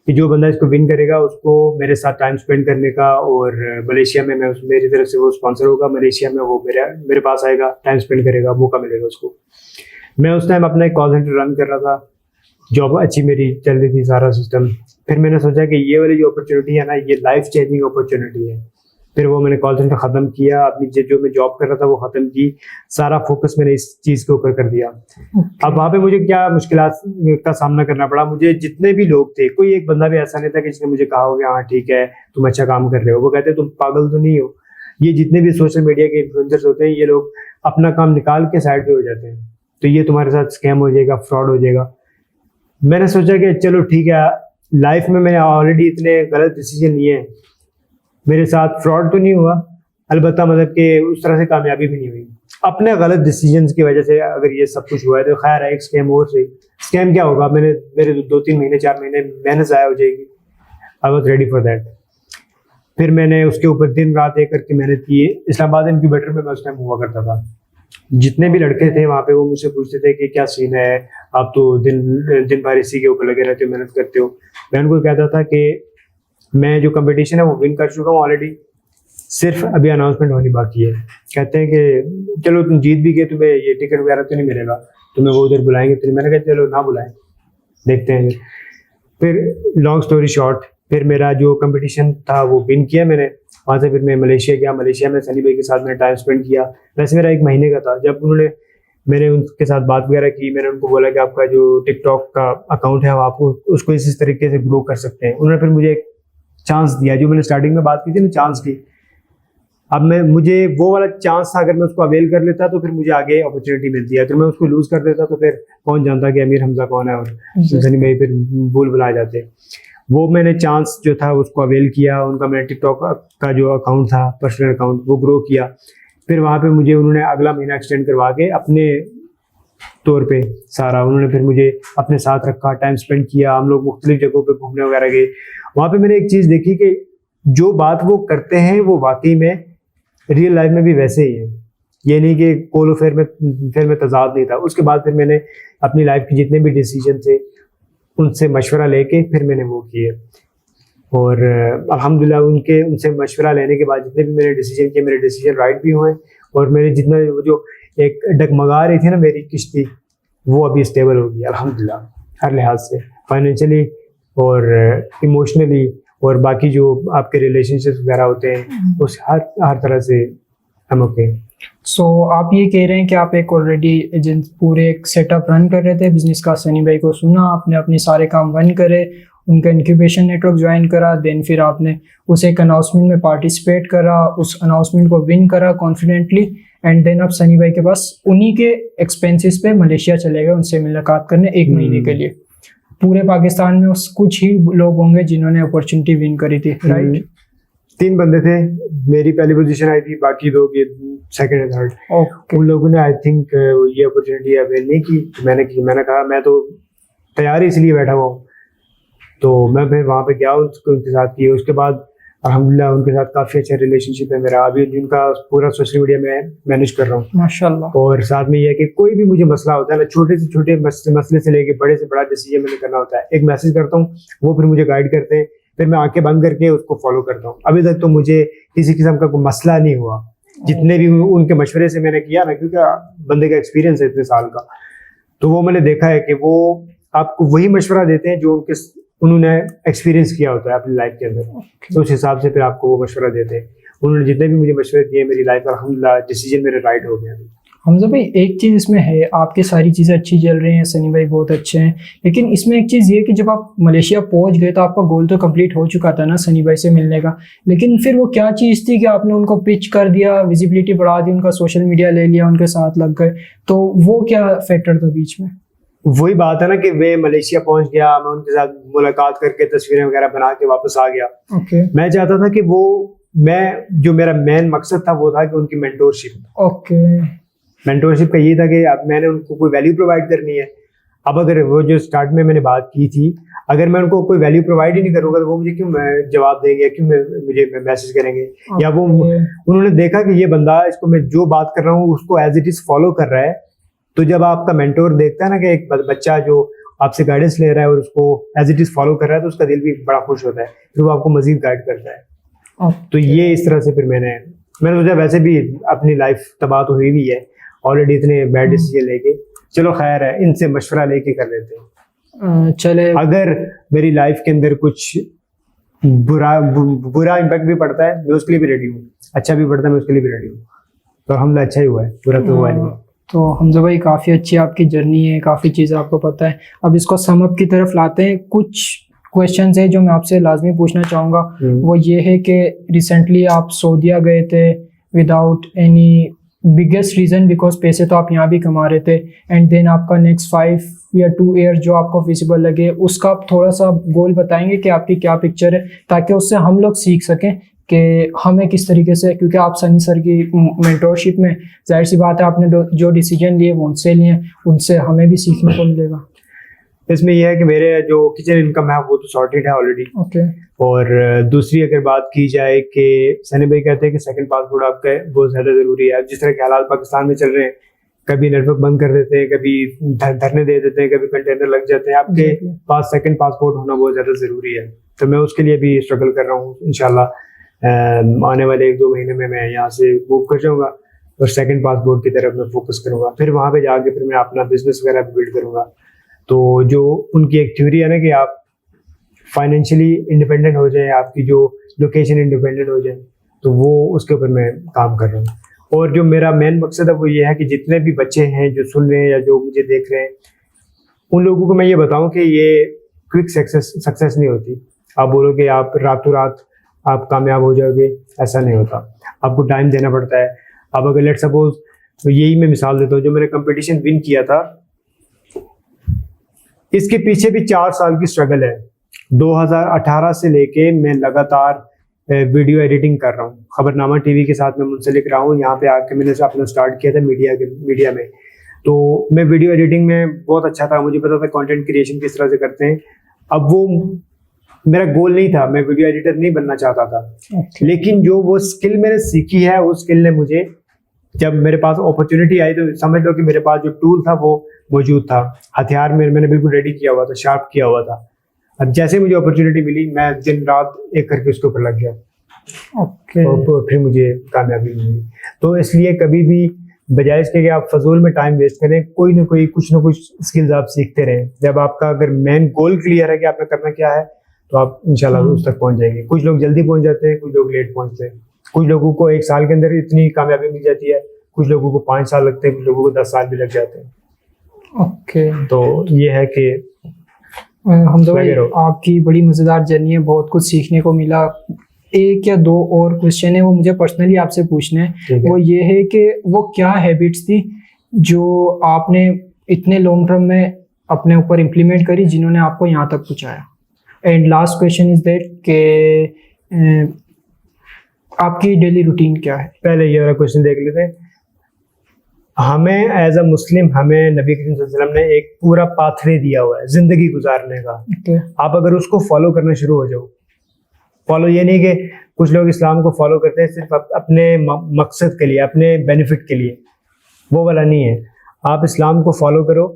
S2: कि जो बंदा इसको विन करेगा उसको मेरे साथ टाइम स्पेंड करने का, और मलेशिया में मैं मेरी तरफ से वो स्पॉन्सर होगा, मलेशिया में वो मेरे पास आएगा, टाइम स्पेंड करेगा, मौका मिलेगा उसको। मैं उस टाइम अपना एक कॉल सेंटर रन कर रहा था, जॉब अच्छी मेरी चल रही थी, सारा सिस्टम। फिर मैंने सोचा कि ये वाली जो अपॉर्चुनिटी है ना, ये लाइफ चेंजिंग अपॉर्चुनिटी है। फिर वो मैंने कॉल सेंटर ख़त्म किया, अपनी जो मैं जॉब कर रहा था वो ख़त्म की, सारा फोकस मैंने इस चीज़ के ऊपर कर दिया। अब वहाँ पे मुझे क्या मुश्किलात का सामना करना पड़ा, मुझे जितने भी लोग थे, कोई एक बंदा भी ऐसा नहीं था कि जिसने मुझे कहा हो कि हाँ ठीक है तुम अच्छा काम कर रहे हो। वो कहते तुम पागल तो नहीं हो। ये जितने भी सोशल मीडिया के इन्फ्लुएंसर्स होते हैं, ये लोग अपना काम निकाल के साइड पे हो जाते हैं। तो ये तुम्हारे साथ स्कैम हो जाएगा, फ्रॉड हो जाएगा। मैंने सोचा कि चलो ठीक है, लाइफ में मैंने ऑलरेडी इतने गलत डिसीजन लिए हैं, मेरे साथ फ्रॉड तो नहीं हुआ, अलबत्ता मतलब कि उस तरह से कामयाबी भी नहीं हुई, अपने गलत डिसीजंस की वजह से अगर ये सब कुछ हुआ है तो खैर है, एक स्कैम और से। स्कैम क्या होगा, मेरे 2-3 महीने 4 महीने मेहनत ज़ाया हो जाएगी। I was ready for that. फिर मैंने उसके ऊपर दिन रात एक करके मेहनत की। इस्लामाबाद इनक्यूबेटर में मैं उस टाइम हुआ करता था। जितने भी लड़के थे वहाँ पे वो मुझसे पूछते थे कि क्या सीन है, आप तो दिन भर इसी के ऊपर लगे रहते हो, मेहनत करते हो। मैं उनको कहता था कि मैं जो कंपटीशन है वो विन कर चुका हूँ ऑलरेडी, सिर्फ अभी अनाउंसमेंट होनी बाकी है। कहते हैं कि चलो तुम जीत भी गए, तुम्हें ये टिकट वगैरह तो नहीं मिलेगा, तुम्हें वो उधर बुलाएंगे। तो मैंने कहा चलो ना बुलाएं, देखते हैं। फिर लॉन्ग स्टोरी शॉर्ट, फिर मेरा जो कंपटीशन था वो विन किया मैंने। वहाँ से फिर मैं मलेशिया गया। मलेशिया में सनी भाई के साथ मैंने टाइम स्पेंड किया। वैसे मेरा 1 महीने का था। जब मैंने उनके साथ बात वगैरह की, मैंने उनको बोला कि आपका जो टिकटॉक का अकाउंट है आप उसको इस तरीके से ग्रो कर सकते हैं। उन्होंने फिर मुझे एक चांस दिया, जो मैंने स्टार्टिंग में बात की थी ना चांस की। अब मुझे वो वाला चांस था, अगर मैं उसको अवेल कर लेता तो फिर मुझे आगे अपॉर्चुनिटी मिलती है। अगर मैं उसको लूज कर देता तो फिर कौन जानता कि अमीर हमजा कौन है और सनी भाई फिर भूल भुला जाते। वो मैंने चांस जो था उसको अवेल किया। उनका मैंने टिकटॉक का जो अकाउंट था, पर्सनल अकाउंट, वो ग्रो किया। फिर वहाँ पे मुझे उन्होंने अगला महीना एक्सटेंड करवा के अपने तौर पे सारा उन्होंने फिर मुझे अपने साथ रखा, टाइम स्पेंड किया। हम लोग मुख्तलिफ जगहों पे घूमने वगैरह गए। वहाँ पे मैंने एक चीज़ देखी कि जो बात वो करते हैं वो वाकई में रियल लाइफ में भी वैसे ही है। ये नहीं कि कोलो फेयर में तजाद नहीं था। उसके बाद फिर मैंने अपनी लाइफ के जितने भी डिसीजन थे उनसे मशवरा लेके फिर मैंने वो किए। और अल्हम्दुलिल्लाह उनसे मशवरा लेने के बाद जितने भी मैंने डिसीजन किए, मेरे डिसीजन राइट भी हुए। और मेरे जितना जो एक डगमगा रही थी ना मेरी किश्ती, वो अभी स्टेबल हो गई अल्हम्दुलिल्लाह, हर लिहाज से, फाइनेंशियली और इमोशनली और बाकी जो आपके रिलेशनशिप्स वगैरह होते हैं उस हर तरह से हम ओके।
S1: सो आप ये कह रहे हैं कि आप एक ऑलरेडी एजेंट पूरे एक सेटअप रन कर रहे थे बिजनेस का। सनी भाई को सुना, आपने अपने सारे काम बंद करे, उनका इंक्यूबेशन नेटवर्क ज्वाइन करा, देन फिर आपने उस एक अनाउंसमेंट में पार्टिसिपेट करा, उस अनाउंसमेंट को विन करा कॉन्फिडेंटली, एंड देन आप सनी भाई के पास उन्हीं के एक्सपेंसेस पे मलेशिया चले गए उनसे मुलाकात करने 1 महीने के लिए। पूरे पाकिस्तान में उस कुछ ही लोग होंगे जिन्होंने अपॉर्चुनिटी विन करी थी, राइट?
S2: 3 बंदे थे, मेरी पहली पोजीशन आई थी, बाकी 2 की सेकंड एंड थर्ड। उन लोगों ने आई थिंक ये अपॉर्चुनिटी अवेल नहीं की। मैंने कहा मैं तो तैयार ही इसलिए बैठा हुआ हूँ। तो मैं फिर वहाँ पे गया, उनके साथ किए। उसके बाद अल्हम्दुलिल्लाह उनके साथ काफ़ी अच्छा रिलेशनशिप है मेरा अभी, जिनका पूरा सोशल मीडिया में मैनेज कर रहा हूँ
S1: माशाल्लाह।
S2: और साथ में ये है कि कोई भी मुझे मसला होता है ना, छोटे से छोटे मसले से लेके बड़े से बड़ा डिसीजन मैंने करना होता है, एक मैसेज करता हूँ, वो फिर मुझे गाइड करते हैं, फिर मैं आंखें बंद करके उसको फॉलो करता हूँ। अभी तक तो मुझे किसी किस्म का कोई मसला नहीं हुआ, जितने भी उनके मशवरे से मैंने किया ना, क्योंकि बंदे का एक्सपीरियंस है इतने साल का। तो वो मैंने देखा है कि वो आपको वही मशवरा देते हैं जो उन्होंने एक्सपीरियंस किया होता है अपनी लाइफ के अंदर। तो उस हिसाब से फिर आपको वो मशवरा देते हैं। उन्होंने जितने भी मुझे मशवरे दिए, मेरी लाइफ में अल्हम्दुलिल्लाह डिसीजन मेरे राइट हो गए।
S1: हमजा भाई एक चीज़ इसमें है, आपकी सारी चीज़ें अच्छी चल रही हैं, सनी भाई बहुत अच्छे हैं, लेकिन इसमें एक चीज़ ये कि जब आप मलेशिया पहुंच गए तो आपका गोल तो कंप्लीट हो चुका था ना सनी भाई से मिलने का, लेकिन फिर वो क्या चीज़ थी कि आपने उनको पिच कर दिया, विजिबिलिटी बढ़ा दी, उनका सोशल मीडिया ले लिया, उनके साथ लग गए, तो वो क्या फैक्टर था बीच में?
S2: वही बात है ना कि मैं मलेशिया पहुंच गया, मैं उनके साथ मुलाकात करके तस्वीरें वगैरह बना के वापस आ गया।
S1: ओके।
S2: मैं चाहता था कि जो मेरा मेन मकसद था वो था कि उनकी मेंटोरशिप।
S1: ओके।
S2: मेंटोरशिप का ये था कि अब मैंने उनको कोई वैल्यू प्रोवाइड करनी है। अब अगर वो जो स्टार्ट में मैंने बात की थी, अगर मैं उनको कोई वैल्यू प्रोवाइड ही नहीं करूंगा तो वो मुझे क्यों जवाब देंगे, क्यों मुझे मैसेज करेंगे? या वो उन्होंने देखा कि ये बंदा, इसको मैं जो बात कर रहा हूँ उसको एज इट इज फॉलो कर रहा है। तो जब आपका मेंटोर देखता है ना कि एक बच्चा जो आपसे गाइडेंस ले रहा है और उसको एज इट इज फॉलो कर रहा है, तो उसका दिल भी बड़ा खुश होता है, फिर वो आपको मजीद गाइड करता है। तो ये इस तरह से फिर मैंने सोचा, वैसे भी अपनी लाइफ तबाह तो हुई भी है ऑलरेडी इतने बैड डिसीजन लेके, चलो खैर है, इनसे मशवरा लेके कर लेते हैं।
S1: चले, अगर
S2: मेरी लाइफ के अंदर कुछ बुरा इम्पैक्ट भी पड़ता है मैं उसके लिए भी रेडी हूँ, अच्छा भी पड़ता है मैं उसके लिए भी रेडी हूँ। तो हमला अच्छा ही हुआ है, बुरा तो हुआ नहीं।
S1: तो हमजा भाई काफ़ी अच्छी आपकी जर्नी है, काफ़ी चीज़ें आपको पता है। अब इसको सम अप की तरफ लाते हैं। कुछ क्वेश्चंस है जो मैं आपसे लाजमी पूछना चाहूँगा, वो ये है कि रिसेंटली आप सऊदीया गए थे without any biggest reason because पैसे तो आप यहाँ भी कमा रहे थे, एंड देन आपका नेक्स्ट 5 या 2 ईयर जो आपको फिजिबल लगे उसका आप थोड़ा सा गोल बताएंगे कि आपकी क्या पिक्चर है, ताकि उससे हम लोग सीख सकें कि हमें किस तरीके से, क्योंकि आप सनी सर की मेंटोरशिप में जाहिर सी बात है आपने जो डिसीजन लिए वो उनसे लिए, उनसे हमें भी सीखने को मिलेगा।
S2: इसमें यह है कि मेरे जो किचन इनकम है वो तो सॉर्टेड है ऑलरेडी।
S1: ओके।
S2: और दूसरी अगर बात की जाए कि सनी भाई कहते हैं कि सेकंड पासपोर्ट आपका बहुत ज़्यादा ज़रूरी है। जिस तरह के हालात पाकिस्तान में चल रहे हैं, कभी नेटवर्क बंद कर देते हैं, कभी धरने दे देते हैं, कभी कंटेनर लग जाते हैं, आपके पास सेकंड पासपोर्ट होना बहुत ज़्यादा ज़रूरी है। तो मैं उसके लिए भी स्ट्रगल कर रहा हूँ। इंशाल्लाह आने वाले 1-2 महीने में मैं यहाँ से मूव कर जाऊँगा और सेकंड पासपोर्ट की तरफ मैं फोकस करूँगा। फिर वहाँ पे जाके फिर मैं अपना बिजनेस वगैरह बिल्ड करूँगा। तो जो उनकी एक थ्योरी है ना कि आप फाइनेंशियली इंडिपेंडेंट हो जाए, आपकी जो लोकेशन इंडिपेंडेंट हो जाए, तो वो उसके ऊपर मैं काम कर रहा हूँ। और जो मेरा मेन मकसद है वो ये है कि जितने भी बच्चे हैं जो सुन रहे हैं या जो मुझे देख रहे हैं, उन लोगों को मैं ये बताऊं कि ये क्विक सक्सेस नहीं होती। आप बोलोगे आप रातों रात आप कामयाब हो जाओगे, ऐसा नहीं होता। आपको टाइम देना पड़ता है। अब अगर लेट सपोज, तो यही मैं मिसाल देता हूँ, जो मैंने कंपटीशन विन किया था, इसके पीछे भी 4 साल की स्ट्रगल है। 2018 से लेके मैं लगातार वीडियो एडिटिंग कर रहा हूँ। खबरनामा टीवी के साथ मैं मुंसलिक रहा हूँ। यहाँ पे आके मैंने अपना स्टार्ट किया था मीडिया में। तो मैं वीडियो एडिटिंग में बहुत अच्छा था, मुझे पता था कंटेंट क्रिएशन किस तरह से करते हैं। अब वो मेरा गोल नहीं था, मैं वीडियो एडिटर नहीं बनना चाहता था। लेकिन जो वो स्किल मैंने सीखी है, उस स्किल ने मुझे, जब मेरे पास अपॉर्चुनिटी आई तो समझ लो कि मेरे पास जो टूल था वो मौजूद था। हथियार मैंने बिल्कुल रेडी किया हुआ था, शार्प किया हुआ था। अब जैसे मुझे अपॉर्चुनिटी मिली, मैं दिन रात एक करके उसके ऊपर लग गया। और फिर मुझे कामयाबी मिली। तो इसलिए कभी भी बजाय इसके कि आप फजूल में टाइम वेस्ट करें, कोई ना कोई कुछ ना कुछ स्किल्स आप सीखते रहें। जब आपका अगर मेन गोल क्लियर है कि आपने करना क्या है, तो आप इंशाल्लाह उस तक पहुंच जाएंगे। कुछ लोग जल्दी पहुंच जाते हैं, कुछ लोग लेट पहुंचते हैं। कुछ लोगों को 1 साल के अंदर इतनी कामयाबी मिल जाती है, कुछ लोगों को 5 साल लगते हैं, कुछ लोगों को 10 साल भी लग जाते हैं।
S1: ओके।
S2: तो ये है कि
S1: हमजा भाई, आपकी बड़ी मज़ेदार जर्नी है, बहुत कुछ सीखने को मिला। 1 या 2 और क्वेश्चन है वो मुझे पर्सनली आपसे पूछने हैं। वो ये है कि वो क्या हैबिट्स थी जो आपने इतने लॉन्ग टर्म में अपने ऊपर इम्प्लीमेंट करी, जिन्होंने आपको यहाँ तक पहुँचाया। And last question is that के आपकी डेली रूटीन क्या है? पहले ये वाला क्वेश्चन देख लेते हैं। हमें एज अ मुस्लिम, हमें नबी करीम सल्लल्लाहु अलैहि वसल्लम ने एक पूरा पाथवे दिया हुआ है जिंदगी गुजारने का। आप अगर उसको फॉलो करना शुरू हो जाओ, फॉलो ये नहीं कि कुछ लोग इस्लाम को फॉलो करते हैं सिर्फ अपने मकसद के लिए, अपने बेनिफिट के लिए, वो वाला नहीं है। आप इस्लाम को फॉलो करो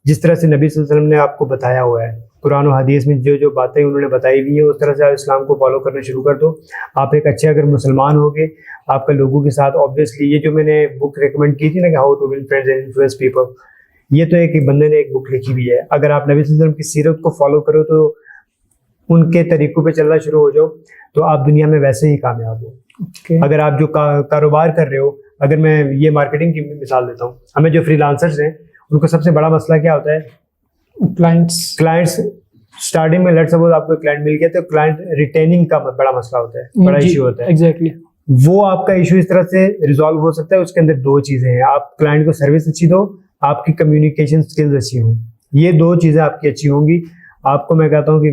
S1: जिस तरह से नबी सल्लल्लाहु अलैहि वसल्लम ने आपको बताया हुआ है। कुरान और हदीस में जो जो बातें उन्होंने बताई हुई है, उस तरह से आप इस्लाम को फॉलो करना शुरू कर दो। आप एक अच्छे अगर मुसलमान होगे, आपका लोगों के साथ ऑब्वियसली, ये जो मैंने बुक रिकमेंड की थी ना कि how to win friends and influence people, ये तो एक बंदे ने एक बुक लिखी हुई है। अगर आप नबी सल्लल्लाहु अलैहि वसल्लम की सीरत को फॉलो करो, तो उनके तरीकों पे चलना शुरू हो जाओ, तो आप दुनिया में वैसे ही कामयाब हो। अगर आप जो कारोबार कर रहे हो, अगर मैं ये मार्केटिंग की मिसाल देता हूँ, हमें जो फ्रीलांसर्स हैं उनको सबसे बड़ा मसला क्या होता है? क्लाइंट्स स्टार्टिंग में, लेट सपोज आपको क्लाइंट मिल गया तो क्लाइंट रिटेनिंग का बड़ा मसला होता है, बड़ा इशू होता है। एग्जैक्टली। वो आपका इशू इस तरह से रिजॉल्व हो सकता है। उसके अंदर 2 चीजें हैं, आप क्लाइंट को सर्विस अच्छी दो, आपकी कम्युनिकेशन स्किल्स अच्छी हो। ये 2 चीजें आपकी अच्छी होंगी, आपको मैं कहता हूँ कि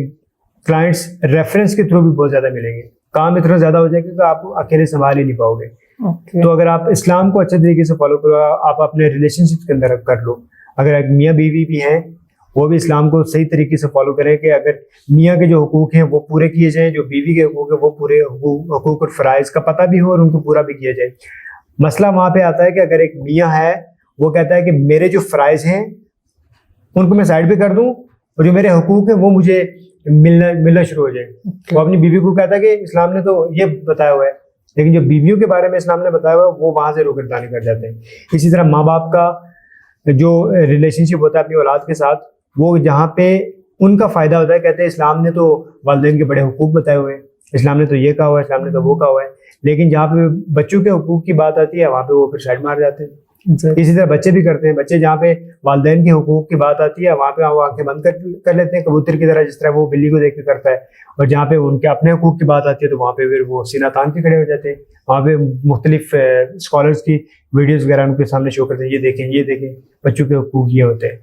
S1: क्लाइंट्स रेफरेंस के थ्रू भी बहुत ज्यादा मिलेंगे। काम इतना ज्यादा हो जाएगा कि आप अकेले संभाल ही नहीं पाओगे। तो अगर आप इस्लाम को अच्छे तरीके से फॉलो करो, आप अपने रिलेशनशिप के अंदर कर लो। अगर मियाँ बीवी भी हैं, वो भी इस्लाम को सही तरीके से फॉलो करें कि अगर मियाँ के जो हुकूक हैं वो पूरे किए जाएं, जो बीवी के हुकूक है वो पूरे हुकूक और फ़राइज़ का पता भी हो और उनको पूरा भी किया जाए। मसला वहाँ पे आता है कि अगर एक मियाँ है, वो कहता है कि मेरे जो फ़राइज़ हैं उनको मैं साइड पे कर दूँ और जो मेरे हुकूक हैं वो मुझे मिलना शुरू हो जाए। वो अपनी बीवी को कहता है कि इस्लाम ने तो ये बताया हुआ है, लेकिन जो बीवियों के बारे में इस्लाम ने बताया हुआ है वो वहाँ से रुकरदानी कर जाते हैं। इसी तरह माँ बाप का जो रिलेशनशिप होता है अपनी औलाद के साथ, वो जहाँ पे उनका फ़ायदा होता है, कहते हैं इस्लाम ने तो वालिदैन के बड़े हुकूक बताए हुए हैं, इस्लाम ने तो ये कहा हुआ है, इस्लाम ने तो वो कहा हुआ है। लेकिन जहाँ पे बच्चों के हुकूक की बात आती है, वहाँ पे वो फिर साइड मार जाते हैं। Exactly.
S2: इसी तरह बच्चे भी करते हैं। बच्चे जहाँ पे वालिदैन के हुकूक की बात आती है वहाँ पे वो आंखें बंद कर लेते हैं कबूतर की तरह, जिस तरह वो बिल्ली को देख के करता है। और जहाँ पे उनके अपने हुकूक की बात आती है तो वहाँ पे फिर वो सीना तान के खड़े हो जाते हैं। वहाँ पे मुख्तलिफ स्कॉलर्स की वीडियोस वगैरह उनके सामने शो करते हैं, ये देखें बच्चों के हुकूक ये होते हैं।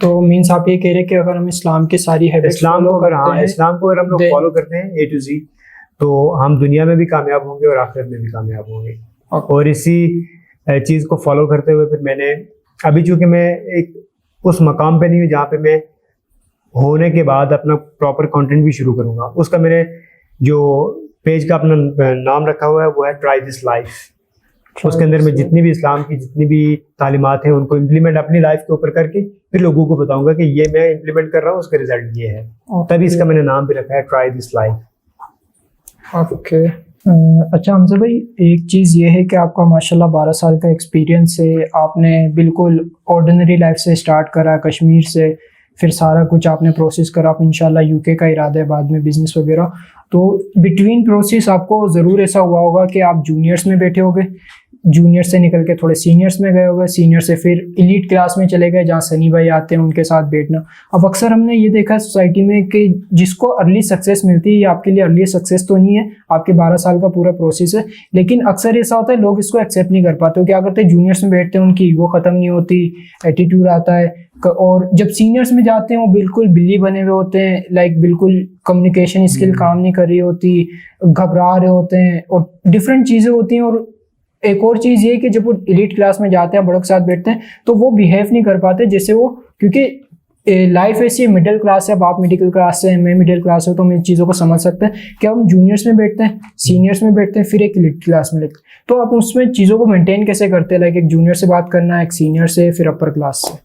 S1: तो मीन्स आप ये कह रहे हैं कि अगर हम इस्लाम की सारी हैबिट्स
S2: इस्लाम को अगर हम लोग
S1: then-
S2: फॉलो करते हैं A to Z, तो हम दुनिया में भी कामयाब होंगे और आखिरत में भी कामयाब होंगे। और इसी चीज़ को फॉलो करते हुए फिर मैंने अभी, चूंकि मैं एक उस मकाम पे नहीं हूँ जहाँ पे मैं होने के बाद अपना प्रॉपर कंटेंट भी शुरू करूँगा, उसका मैंने जो पेज का अपना नाम रखा हुआ है वो है ट्राई दिस लाइफ। उसके अंदर मैं जितनी भी इस्लाम की जितनी भी तालीमात हैं उनको इम्प्लीमेंट अपनी लाइफ के ऊपर करके फिर लोगों को बताऊंगा कि ये मैं इम्प्लीमेंट कर रहा हूँ, उसका रिजल्ट ये है। तभी इसका मैंने नाम भी रखा है ट्राई दिस लाइफ।
S1: ओके। अच्छा हमजा भाई, एक चीज़ ये है कि आपका माशाल्लाह 12 साल का एक्सपीरियंस है, आपने बिल्कुल ऑर्डिनरी लाइफ से स्टार्ट करा, कश्मीर से, फिर सारा कुछ आपने प्रोसेस करा, आप इंशाल्लाह यूके का इरादा है बाद में बिजनेस वगैरह। तो बिटवीन प्रोसेस आपको ज़रूर ऐसा हुआ होगा कि आप जूनियर्स में बैठे होगे, जूनियर से निकल के थोड़े सीनियर्स में गए होगे, सीनियर से फिर एलीट क्लास में चले गए जहाँ सनी भाई आते हैं उनके साथ बैठना। अब अक्सर हमने ये देखा है सोसाइटी में कि जिसको अर्ली सक्सेस मिलती है, ये आपके लिए अर्ली सक्सेस तो नहीं है, आपके 12 साल का पूरा प्रोसेस है, लेकिन अक्सर ऐसा होता है लोग इसको एक्सेप्ट नहीं कर पाते। क्या करते हैं, जूनियर्स में बैठते हैं, उनकी ईगो ख़त्म नहीं होती, एटीट्यूड आता है, और जब सीनियर्स में जाते हैं वो बिल्कुल बिल्ली बने हुए होते हैं, लाइक बिल्कुल कम्युनिकेशन स्किल काम नहीं कर रही होती, घबरा रहे होते हैं और डिफरेंट चीज़ें होती हैं। और एक और चीज़ ये कि जब वो एलीट क्लास में जाते हैं, बड़ों के साथ बैठते हैं, तो वो बिहेव नहीं कर पाते जैसे वो, क्योंकि लाइफ ऐसी मिडिल क्लास है, अब आप मिडिल क्लास से, मैं मिडिल क्लास हूँ, तो हम इन चीज़ों को समझ सकते हैं कि हम जूनियर्स में बैठते हैं, सीनियर्स में बैठते हैं, फिर एक एलीट क्लास में लेते हैं। तो आप उसमें चीज़ों को मेंटेन कैसे करते हैं, लाइक एक जूनियर से बात करना, एक सीनियर से, फिर अपर क्लास से?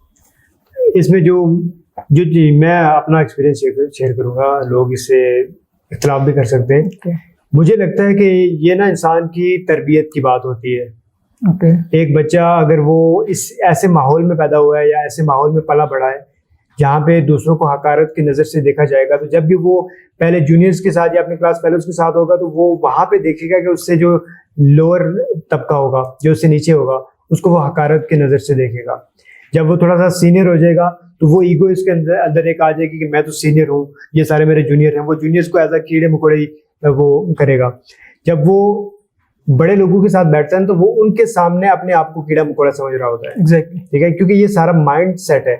S2: इसमें जो मैं अपना एक्सपीरियंस शेयर करूँगा, लोग इससे इख्तिलाफ भी कर सकते हैं।
S1: Okay.
S2: मुझे लगता है कि ये ना इंसान की तरबियत की बात होती है।
S1: Okay.
S2: एक बच्चा अगर वो इस ऐसे माहौल में पैदा हुआ है या ऐसे माहौल में पला बड़ा है जहाँ पे दूसरों को हकारत की नज़र से देखा जाएगा, तो जब भी वो पहले जूनियर्स के साथ या अपने क्लास फेलोज के साथ होगा, तो वो वहाँ पे देखेगा कि उससे जो लोअर तबका होगा, जो उससे नीचे होगा, उसको वो हकारत की नज़र से देखेगा। जब वो थोड़ा सा सीनियर हो जाएगा तो वो ईगो इसके अंदर एक आ जाएगी कि मैं तो सीनियर हूँ, ये सारे मेरे जूनियर हैं। वो जूनियर्स को एज अ कीड़े मकोड़े वो करेगा। जब वो बड़े लोगों के साथ बैठता है तो वो उनके सामने अपने आप को कीड़ा मकोड़ा समझ रहा होता है।
S1: Exactly.
S2: ठीक है, क्योंकि ये सारा माइंड सेट है,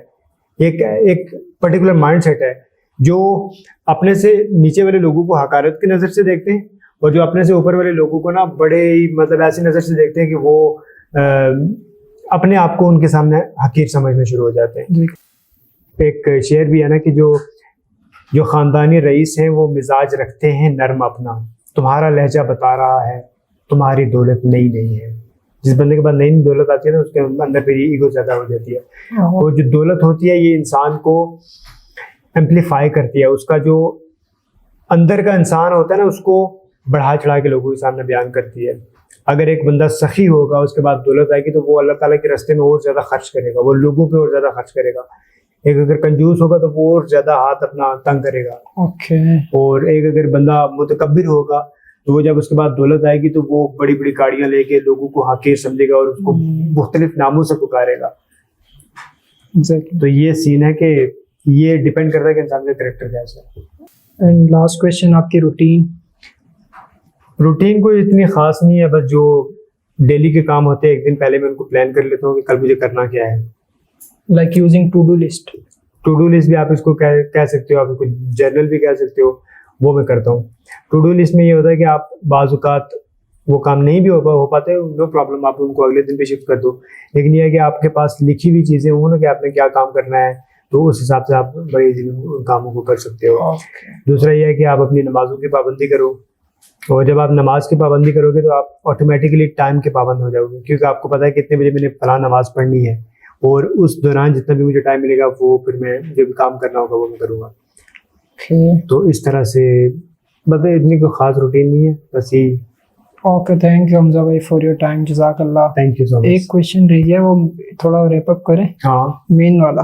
S2: एक पर्टिकुलर माइंड सेट है जो अपने से नीचे वाले लोगों को हकारत की नज़र से देखते हैं, और जो अपने से ऊपर वाले लोगों को ना बड़े मतलब ऐसी नज़र से देखते हैं कि वो अपने आप को उनके सामने हकीर समझना शुरू हो जाते हैं। एक शेर भी है ना कि जो खानदानी रईस हैं वो मिजाज रखते हैं नर्म अपना, तुम्हारा लहजा बता रहा है तुम्हारी दौलत नई नहीं है। जिस बंदे के पास नई दौलत आती है ना, उसके अंदर फिर ईगो ज़्यादा हो जाती है। और जो दौलत होती है ये इंसान को एम्पलीफाई करती है, उसका जो अंदर का इंसान होता है ना उसको बढ़ा चढ़ा के लोगों के सामने बयान करती है। अगर एक बंदा सखी होगा उसके बाद दौलत आएगी तो वो अल्लाह ताला के रास्ते में और ज़्यादा खर्च करेगा, वो लोगों पे और ज़्यादा खर्च करेगा। एक अगर कंजूस होगा तो वो और ज़्यादा हाथ अपना तंग करेगा। और एक अगर बंदा मुतकब्बिर होगा तो वो जब उसके बाद दौलत आएगी तो वो बड़ी बड़ी गाड़ियां लेके लोगों को हकीर समझेगा और उसको मुख्तलिफ नामों से पुकारेगा। तो ये सीन है कि ये डिपेंड करता है कि इंसान का कैरेक्टर कैसा है।
S1: एंड लास्ट क्वेश्चन, आपकी
S2: रूटीन कोई इतनी खास नहीं है, बस जो डेली के काम होते हैं एक दिन पहले मैं उनको प्लान कर लेता हूँ कि कल मुझे करना क्या है।
S1: Like using to do list
S2: भी आप इसको कह सकते हो, आप इसको जर्नल भी कह सकते हो, वो मैं करता हूँ। टू डू लिस्ट में ये होता है कि आप बाज़ औक़ात वो काम नहीं भी हो पाते, नो प्रॉब्लम, आप उनको अगले दिन पे शिफ्ट कर दो। लेकिन यह है कि आपके पास लिखी हुई चीज़ें हो ना कि आपने क्या काम करना है, तो उस हिसाब से आप बड़े उन कामों को कर सकते हो। दूसरा यह है कि आप अपनी नमाज़ों की पाबंदी करो, और जब आप नमाज की पाबंदी करोगे तो आप ऑटोमेटिकली टाइम के पाबंद हो जाओगे, क्योंकि आपको पता है कितने बजे मैंने फलां नमाज पढ़नी है, और उस दौरान जितना भी मुझे टाइम मिलेगा वो फिर मैं जो भी काम करना होगा वो मैं करूँगा। तो इस तरह से मतलब इतनी कोई ख़ास रूटीन नहीं है, बस यही।
S1: ओके, थैंक यू हमजा भाई फॉर योर टाइम, जज़ाकल्लाह।
S2: Thank you so much.
S1: एक क्वेश्चन रह गया, वो थोड़ा रैप अप करें।
S2: हाँ,
S1: मेन वाला।